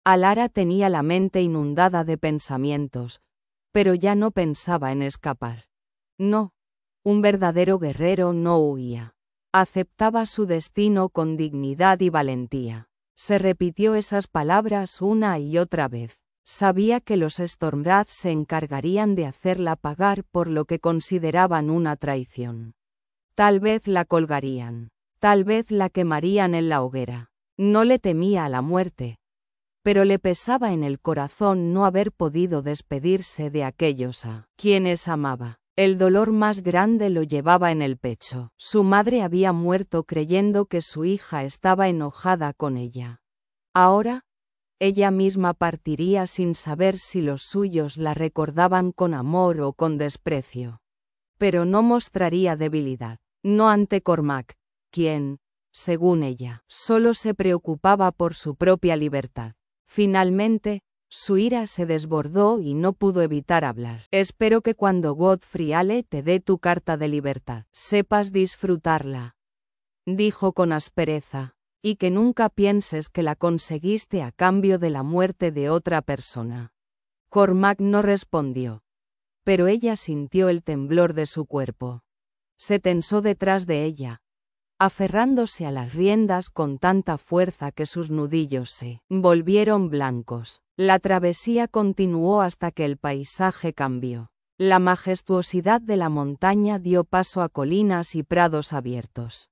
Alara tenía la mente inundada de pensamientos, pero ya no pensaba en escapar. No, un verdadero guerrero no huía. Aceptaba su destino con dignidad y valentía. Se repitió esas palabras una y otra vez. Sabía que los Stormwrath se encargarían de hacerla pagar por lo que consideraban una traición. Tal vez la colgarían, tal vez la quemarían en la hoguera. No le temía a la muerte, pero le pesaba en el corazón no haber podido despedirse de aquellos a quienes amaba. El dolor más grande lo llevaba en el pecho. Su madre había muerto creyendo que su hija estaba enojada con ella. Ahora, ella misma partiría sin saber si los suyos la recordaban con amor o con desprecio. Pero no mostraría debilidad, no ante Cormac, quien, según ella, solo se preocupaba por su propia libertad. Finalmente, su ira se desbordó y no pudo evitar hablar. Espero que cuando Godfrey Ale te dé tu carta de libertad, sepas disfrutarla, dijo con aspereza, y que nunca pienses que la conseguiste a cambio de la muerte de otra persona. Cormac no respondió, pero ella sintió el temblor de su cuerpo. Se tensó detrás de ella, aferrándose a las riendas con tanta fuerza que sus nudillos se volvieron blancos. La travesía continuó hasta que el paisaje cambió. La majestuosidad de la montaña dio paso a colinas y prados abiertos.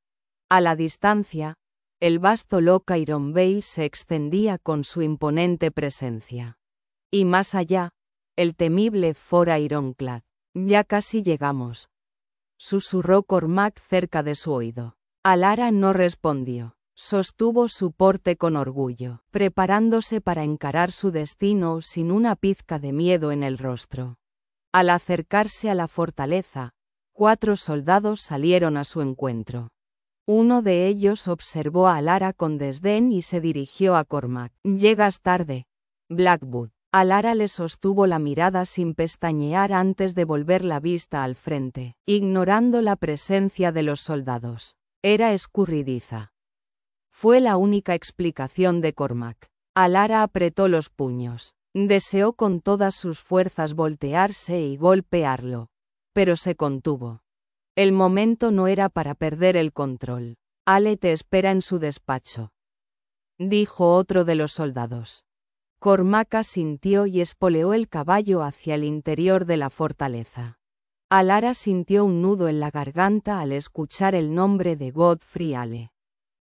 A la distancia, el vasto Loch Iron Vale se extendía con su imponente presencia. Y más allá, el temible Fora Ironclad. Ya casi llegamos, susurró Cormac cerca de su oído. Alara no respondió. Sostuvo su porte con orgullo, preparándose para encarar su destino sin una pizca de miedo en el rostro. Al acercarse a la fortaleza, 4 soldados salieron a su encuentro. Uno de ellos observó a Alara con desdén y se dirigió a Cormac. «Llegas tarde, Blackwood». Alara le sostuvo la mirada sin pestañear antes de volver la vista al frente, ignorando la presencia de los soldados. Era escurridiza. Fue la única explicación de Cormac. Alara apretó los puños. Deseó con todas sus fuerzas voltearse y golpearlo, pero se contuvo. El momento no era para perder el control. Ale te espera en su despacho, dijo otro de los soldados. Cormac asintió y espoleó el caballo hacia el interior de la fortaleza. Alara sintió un nudo en la garganta al escuchar el nombre de Godfrey Ale.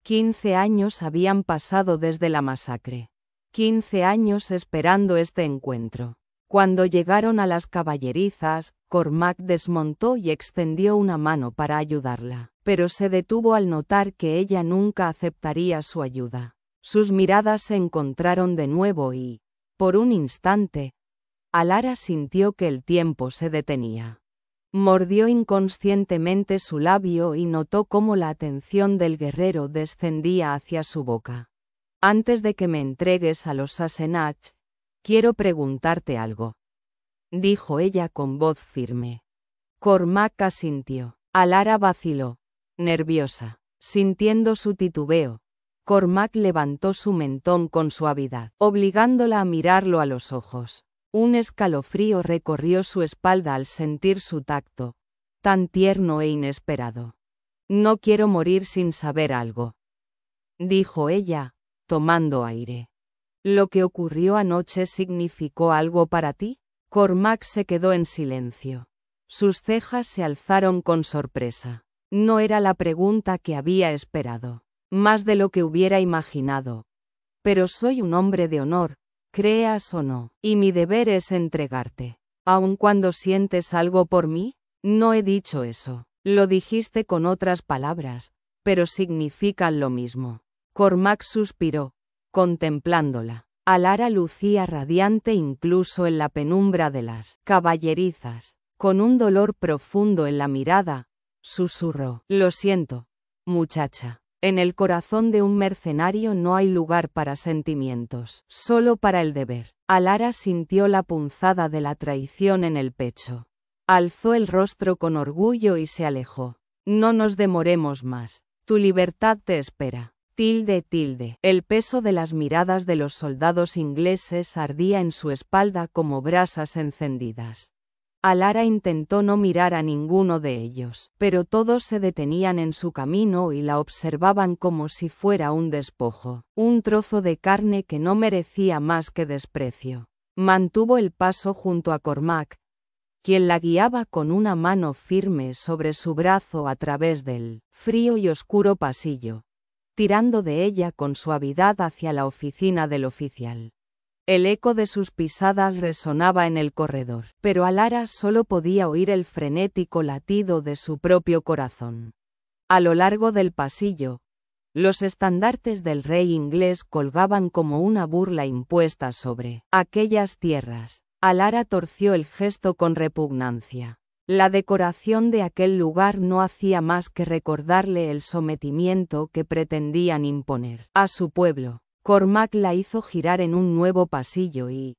15 años habían pasado desde la masacre. 15 años esperando este encuentro. Cuando llegaron a las caballerizas, Cormac desmontó y extendió una mano para ayudarla, pero se detuvo al notar que ella nunca aceptaría su ayuda. Sus miradas se encontraron de nuevo y, por un instante, Alara sintió que el tiempo se detenía. Mordió inconscientemente su labio y notó cómo la atención del guerrero descendía hacia su boca. Antes de que me entregues a los Sassenach, quiero preguntarte algo, dijo ella con voz firme. Cormac asintió. Alara vaciló, nerviosa, sintiendo su titubeo. Cormac levantó su mentón con suavidad, obligándola a mirarlo a los ojos. Un escalofrío recorrió su espalda al sentir su tacto, tan tierno e inesperado. No quiero morir sin saber algo, dijo ella, tomando aire. ¿Lo que ocurrió anoche significó algo para ti? Cormac se quedó en silencio. Sus cejas se alzaron con sorpresa. No era la pregunta que había esperado, más de lo que hubiera imaginado. Pero soy un hombre de honor, creas o no, y mi deber es entregarte. ¿Aun cuando sientes algo por mí? No he dicho eso. Lo dijiste con otras palabras, pero significan lo mismo. Cormac suspiró, contemplándola. Alara lucía radiante incluso en la penumbra de las caballerizas. Con un dolor profundo en la mirada, susurró: Lo siento, muchacha. En el corazón de un mercenario no hay lugar para sentimientos, solo para el deber. Alara sintió la punzada de la traición en el pecho. Alzó el rostro con orgullo y se alejó. No nos demoremos más. Tu libertad te espera. Tilde. El peso de las miradas de los soldados ingleses ardía en su espalda como brasas encendidas. Alara intentó no mirar a ninguno de ellos, pero todos se detenían en su camino y la observaban como si fuera un despojo, un trozo de carne que no merecía más que desprecio. Mantuvo el paso junto a Cormac, quien la guiaba con una mano firme sobre su brazo a través del frío y oscuro pasillo, tirando de ella con suavidad hacia la oficina del oficial. El eco de sus pisadas resonaba en el corredor, pero Alara solo podía oír el frenético latido de su propio corazón. A lo largo del pasillo, los estandartes del rey inglés colgaban como una burla impuesta sobre aquellas tierras. Alara torció el gesto con repugnancia. La decoración de aquel lugar no hacía más que recordarle el sometimiento que pretendían imponer a su pueblo. Cormac la hizo girar en un nuevo pasillo y,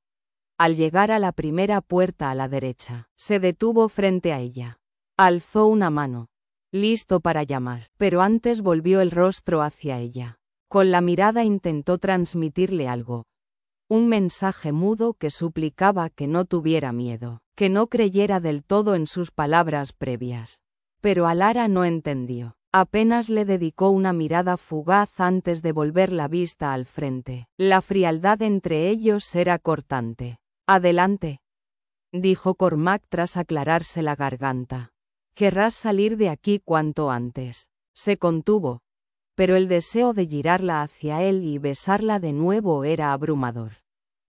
al llegar a la primera puerta a la derecha, se detuvo frente a ella. Alzó una mano, listo para llamar, pero antes volvió el rostro hacia ella. Con la mirada intentó transmitirle algo. Un mensaje mudo que suplicaba que no tuviera miedo, que no creyera del todo en sus palabras previas. Pero Alara no entendió. Apenas le dedicó una mirada fugaz antes de volver la vista al frente. La frialdad entre ellos era cortante. Adelante, dijo Cormac tras aclararse la garganta. Querrás salir de aquí cuanto antes. Se contuvo, pero el deseo de girarla hacia él y besarla de nuevo era abrumador.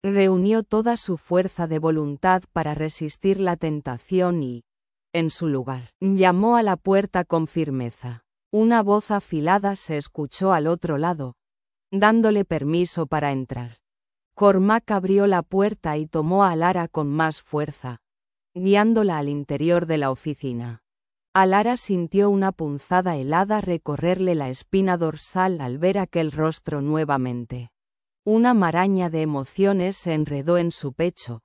Reunió toda su fuerza de voluntad para resistir la tentación y, en su lugar, llamó a la puerta con firmeza. Una voz afilada se escuchó al otro lado, dándole permiso para entrar. Cormac abrió la puerta y tomó a Alara con más fuerza, guiándola al interior de la oficina. Alara sintió una punzada helada recorrerle la espina dorsal al ver aquel rostro nuevamente. Una maraña de emociones se enredó en su pecho,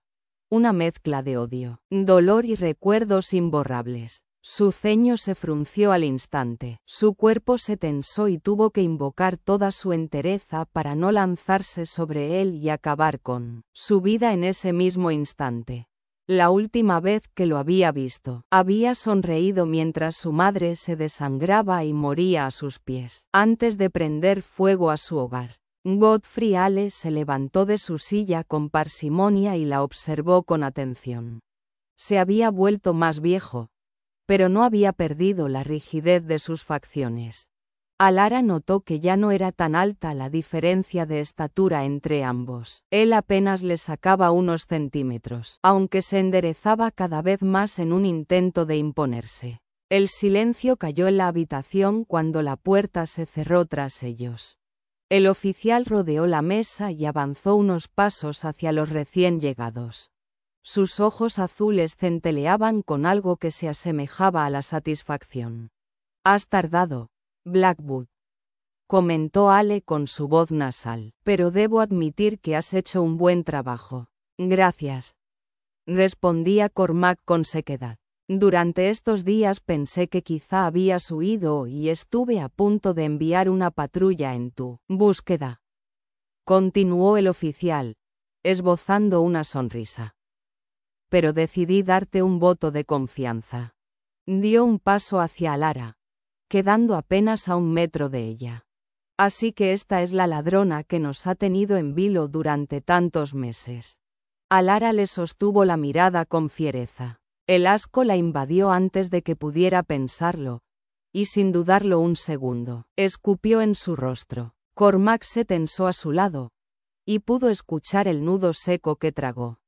una mezcla de odio, dolor y recuerdos imborrables. Su ceño se frunció al instante, su cuerpo se tensó y tuvo que invocar toda su entereza para no lanzarse sobre él y acabar con su vida en ese mismo instante. La última vez que lo había visto, había sonreído mientras su madre se desangraba y moría a sus pies, antes de prender fuego a su hogar. Godfrey Ale se levantó de su silla con parsimonia y la observó con atención. Se había vuelto más viejo, pero no había perdido la rigidez de sus facciones. Alara notó que ya no era tan alta la diferencia de estatura entre ambos. Él apenas le sacaba unos centímetros, aunque se enderezaba cada vez más en un intento de imponerse. El silencio cayó en la habitación cuando la puerta se cerró tras ellos. El oficial rodeó la mesa y avanzó unos pasos hacia los recién llegados. Sus ojos azules centelleaban con algo que se asemejaba a la satisfacción. «Has tardado, Blackwood», comentó Ale con su voz nasal, «pero debo admitir que has hecho un buen trabajo». «Gracias», respondía Cormac con sequedad. «Durante estos días pensé que quizá habías huido y estuve a punto de enviar una patrulla en tu búsqueda», continuó el oficial, esbozando una sonrisa. «Pero decidí darte un voto de confianza». Dio un paso hacia Alara, quedando apenas a 1 metro de ella. «Así que esta es la ladrona que nos ha tenido en vilo durante tantos meses». Alara le sostuvo la mirada con fiereza. El asco la invadió antes de que pudiera pensarlo, y sin dudarlo un segundo, escupió en su rostro. Cormac se tensó a su lado, y pudo escuchar el nudo seco que tragó.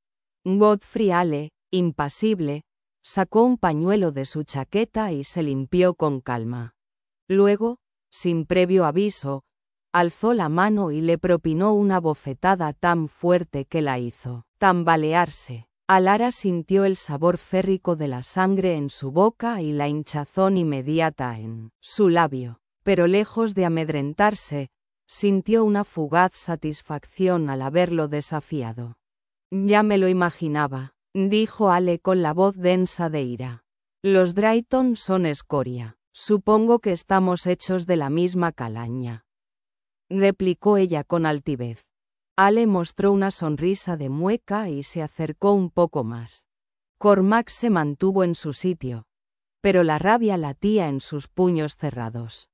Godfrey Ale, impasible, sacó un pañuelo de su chaqueta y se limpió con calma. Luego, sin previo aviso, alzó la mano y le propinó una bofetada tan fuerte que la hizo tambalearse. Alara sintió el sabor férrico de la sangre en su boca y la hinchazón inmediata en su labio, pero lejos de amedrentarse, sintió una fugaz satisfacción al haberlo desafiado. «Ya me lo imaginaba», dijo Ale con la voz densa de ira. «Los Drayton son escoria. Supongo que estamos hechos de la misma calaña», replicó ella con altivez. Ale mostró una sonrisa de mueca y se acercó un poco más. Cormac se mantuvo en su sitio, pero la rabia latía en sus puños cerrados.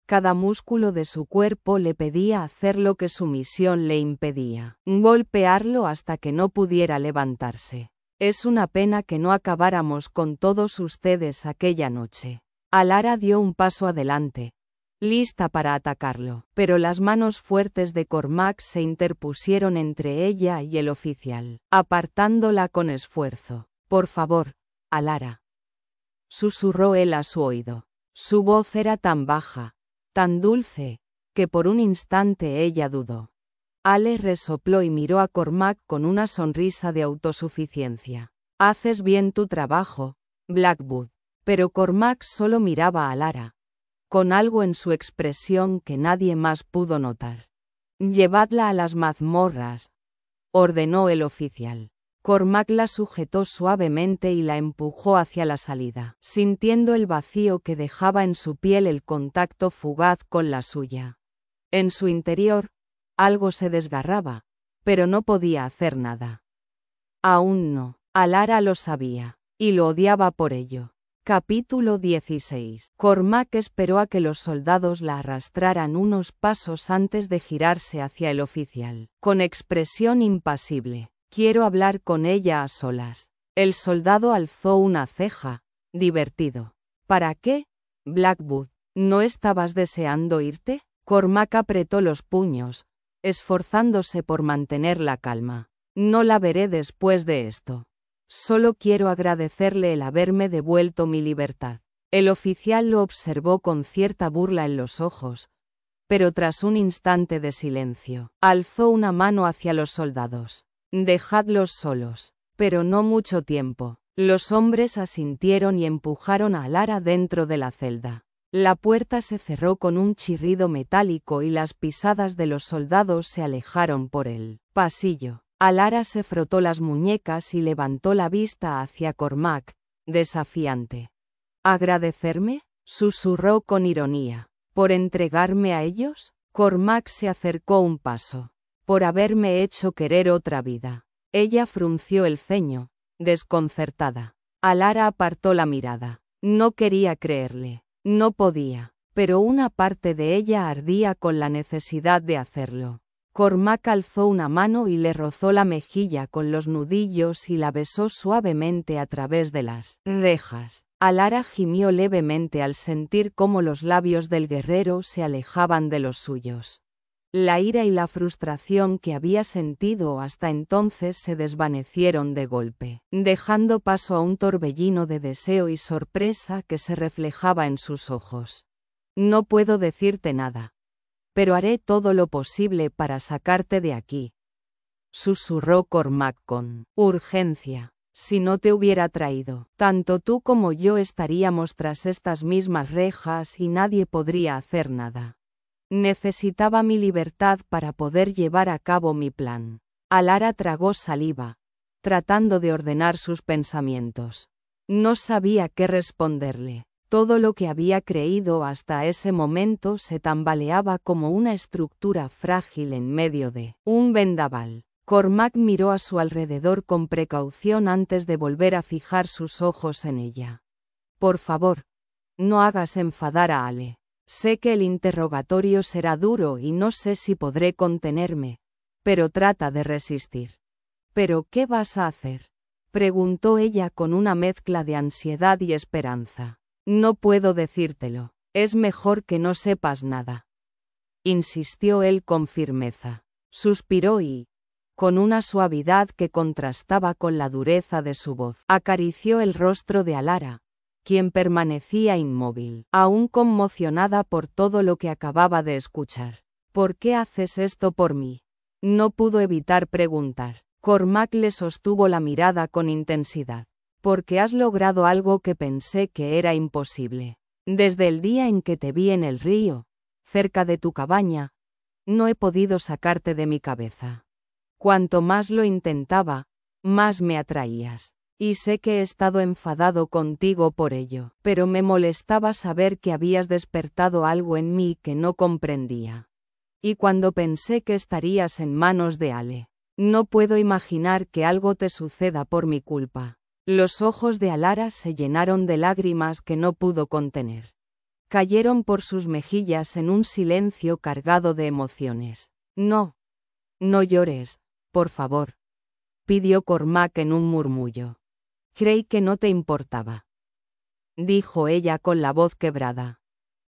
Cada músculo de su cuerpo le pedía hacer lo que su misión le impedía, golpearlo hasta que no pudiera levantarse. «Es una pena que no acabáramos con todos ustedes aquella noche». Alara dio un paso adelante, lista para atacarlo, pero las manos fuertes de Cormac se interpusieron entre ella y el oficial, apartándola con esfuerzo. «Por favor, Alara», susurró él a su oído. Su voz era tan baja, tan dulce, que por un instante ella dudó. Ale resopló y miró a Cormac con una sonrisa de autosuficiencia. «Haces bien tu trabajo, Blackwood». Pero Cormac solo miraba a Alara, con algo en su expresión que nadie más pudo notar. «Llevadla a las mazmorras», ordenó el oficial. Cormac la sujetó suavemente y la empujó hacia la salida, sintiendo el vacío que dejaba en su piel el contacto fugaz con la suya. En su interior, algo se desgarraba, pero no podía hacer nada. Aún no. Alara lo sabía, y lo odiaba por ello. Capítulo 16. Cormac esperó a que los soldados la arrastraran unos pasos antes de girarse hacia el oficial, con expresión impasible. «Quiero hablar con ella a solas». El soldado alzó una ceja, divertido. «¿Para qué, Blackwood? ¿No estabas deseando irte?» Cormac apretó los puños, esforzándose por mantener la calma. «No la veré después de esto. Solo quiero agradecerle el haberme devuelto mi libertad». El oficial lo observó con cierta burla en los ojos, pero tras un instante de silencio, alzó una mano hacia los soldados. «Dejadlos solos». Pero no mucho tiempo. Los hombres asintieron y empujaron a Alara dentro de la celda. La puerta se cerró con un chirrido metálico y las pisadas de los soldados se alejaron por el pasillo. Alara se frotó las muñecas y levantó la vista hacia Cormac, desafiante. «¿Agradecerme?», susurró con ironía. «¿Por entregarme a ellos?». Cormac se acercó un paso. «Por haberme hecho querer otra vida». Ella frunció el ceño, desconcertada. Alara apartó la mirada. No quería creerle. No podía, pero una parte de ella ardía con la necesidad de hacerlo. Cormac alzó una mano y le rozó la mejilla con los nudillos y la besó suavemente a través de las rejas. Alara gimió levemente al sentir cómo los labios del guerrero se alejaban de los suyos. La ira y la frustración que había sentido hasta entonces se desvanecieron de golpe, dejando paso a un torbellino de deseo y sorpresa que se reflejaba en sus ojos. No puedo decirte nada, pero haré todo lo posible para sacarte de aquí, susurró Cormac con urgencia. Si no te hubiera traído, tanto tú como yo estaríamos tras estas mismas rejas y nadie podría hacer nada. Necesitaba mi libertad para poder llevar a cabo mi plan. Alara tragó saliva, tratando de ordenar sus pensamientos. No sabía qué responderle. Todo lo que había creído hasta ese momento se tambaleaba como una estructura frágil en medio de un vendaval. Cormac miró a su alrededor con precaución antes de volver a fijar sus ojos en ella. Por favor, no hagas enfadar a Ale. Sé que el interrogatorio será duro y no sé si podré contenerme, pero trata de resistir. ¿Pero qué vas a hacer?, preguntó ella con una mezcla de ansiedad y esperanza. No puedo decírtelo, es mejor que no sepas nada, insistió él con firmeza. Suspiró y, con una suavidad que contrastaba con la dureza de su voz, acarició el rostro de Alara, quien permanecía inmóvil, aún conmocionada por todo lo que acababa de escuchar. ¿Por qué haces esto por mí?, no pudo evitar preguntar. Cormac le sostuvo la mirada con intensidad. Porque has logrado algo que pensé que era imposible. Desde el día en que te vi en el río, cerca de tu cabaña, no he podido sacarte de mi cabeza. Cuanto más lo intentaba, más me atraías. Y sé que he estado enfadado contigo por ello, pero me molestaba saber que habías despertado algo en mí que no comprendía. Y cuando pensé que estarías en manos de Ale, no puedo imaginar que algo te suceda por mi culpa. Los ojos de Alara se llenaron de lágrimas que no pudo contener. Cayeron por sus mejillas en un silencio cargado de emociones. No llores, por favor, pidió Cormac en un murmullo. Creí que no te importaba, dijo ella con la voz quebrada.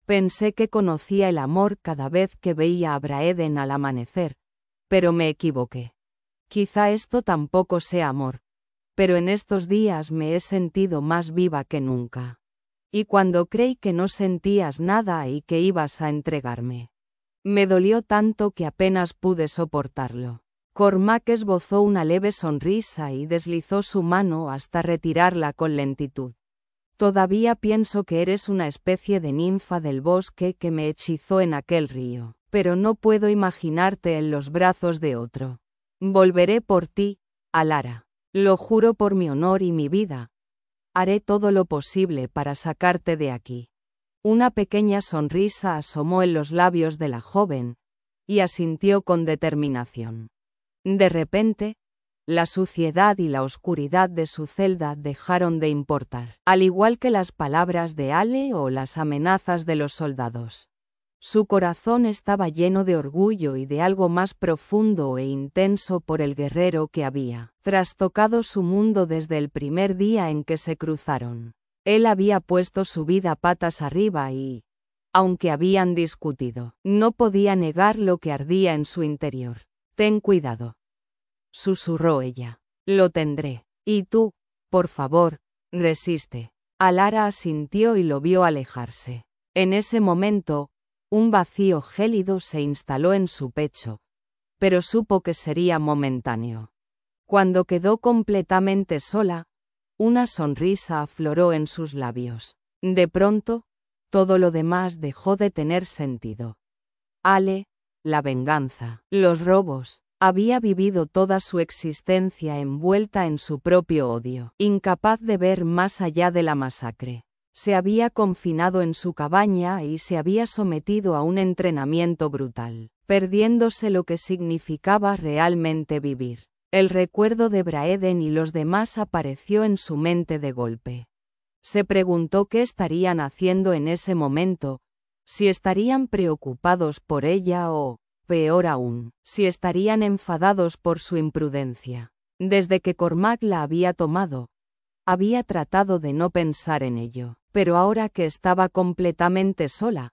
Pensé que conocía el amor cada vez que veía a Braeden al amanecer, pero me equivoqué. Quizá esto tampoco sea amor, pero en estos días me he sentido más viva que nunca. Y cuando creí que no sentías nada y que ibas a entregarme, me dolió tanto que apenas pude soportarlo. Cormac esbozó una leve sonrisa y deslizó su mano hasta retirarla con lentitud. Todavía pienso que eres una especie de ninfa del bosque que me hechizó en aquel río, pero no puedo imaginarte en los brazos de otro. Volveré por ti, Alara. Lo juro por mi honor y mi vida. Haré todo lo posible para sacarte de aquí. Una pequeña sonrisa asomó en los labios de la joven, y asintió con determinación. De repente, la suciedad y la oscuridad de su celda dejaron de importar, al igual que las palabras de Ale o las amenazas de los soldados. Su corazón estaba lleno de orgullo y de algo más profundo e intenso por el guerrero que había trastocado su mundo desde el primer día en que se cruzaron. Él había puesto su vida patas arriba y, aunque habían discutido, no podía negar lo que ardía en su interior. Ten cuidado, susurró ella. Lo tendré. Y tú, por favor, resiste. Alara asintió y lo vio alejarse. En ese momento, un vacío gélido se instaló en su pecho, pero supo que sería momentáneo. Cuando quedó completamente sola, una sonrisa afloró en sus labios. De pronto, todo lo demás dejó de tener sentido. Ale, la venganza, los robos, había vivido toda su existencia envuelta en su propio odio, incapaz de ver más allá de la masacre. Se había confinado en su cabaña y se había sometido a un entrenamiento brutal, perdiéndose lo que significaba realmente vivir. El recuerdo de Braeden y los demás apareció en su mente de golpe. Se preguntó qué estarían haciendo en ese momento, si estarían preocupados por ella o, peor aún, si estarían enfadados por su imprudencia. Desde que Cormac la había tomado, había tratado de no pensar en ello, pero ahora que estaba completamente sola,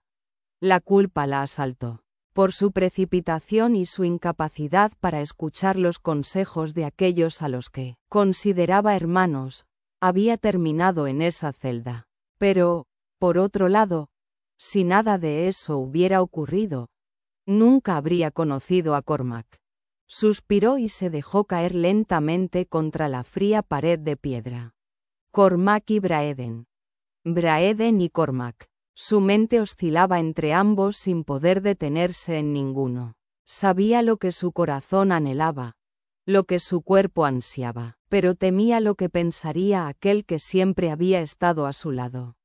la culpa la asaltó. Por su precipitación y su incapacidad para escuchar los consejos de aquellos a los que consideraba hermanos, había terminado en esa celda. Pero, por otro lado, si nada de eso hubiera ocurrido, nunca habría conocido a Cormac. Suspiró y se dejó caer lentamente contra la fría pared de piedra. Cormac y Braeden. Braeden y Cormac. Su mente oscilaba entre ambos sin poder detenerse en ninguno. Sabía lo que su corazón anhelaba, lo que su cuerpo ansiaba, pero temía lo que pensaría aquel que siempre había estado a su lado.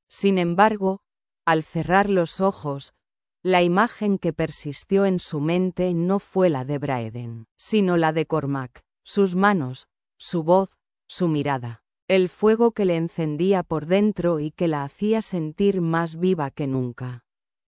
Sin embargo, al cerrar los ojos, la imagen que persistió en su mente no fue la de Braeden, sino la de Cormac, sus manos, su voz, su mirada. El fuego que le encendía por dentro y que la hacía sentir más viva que nunca.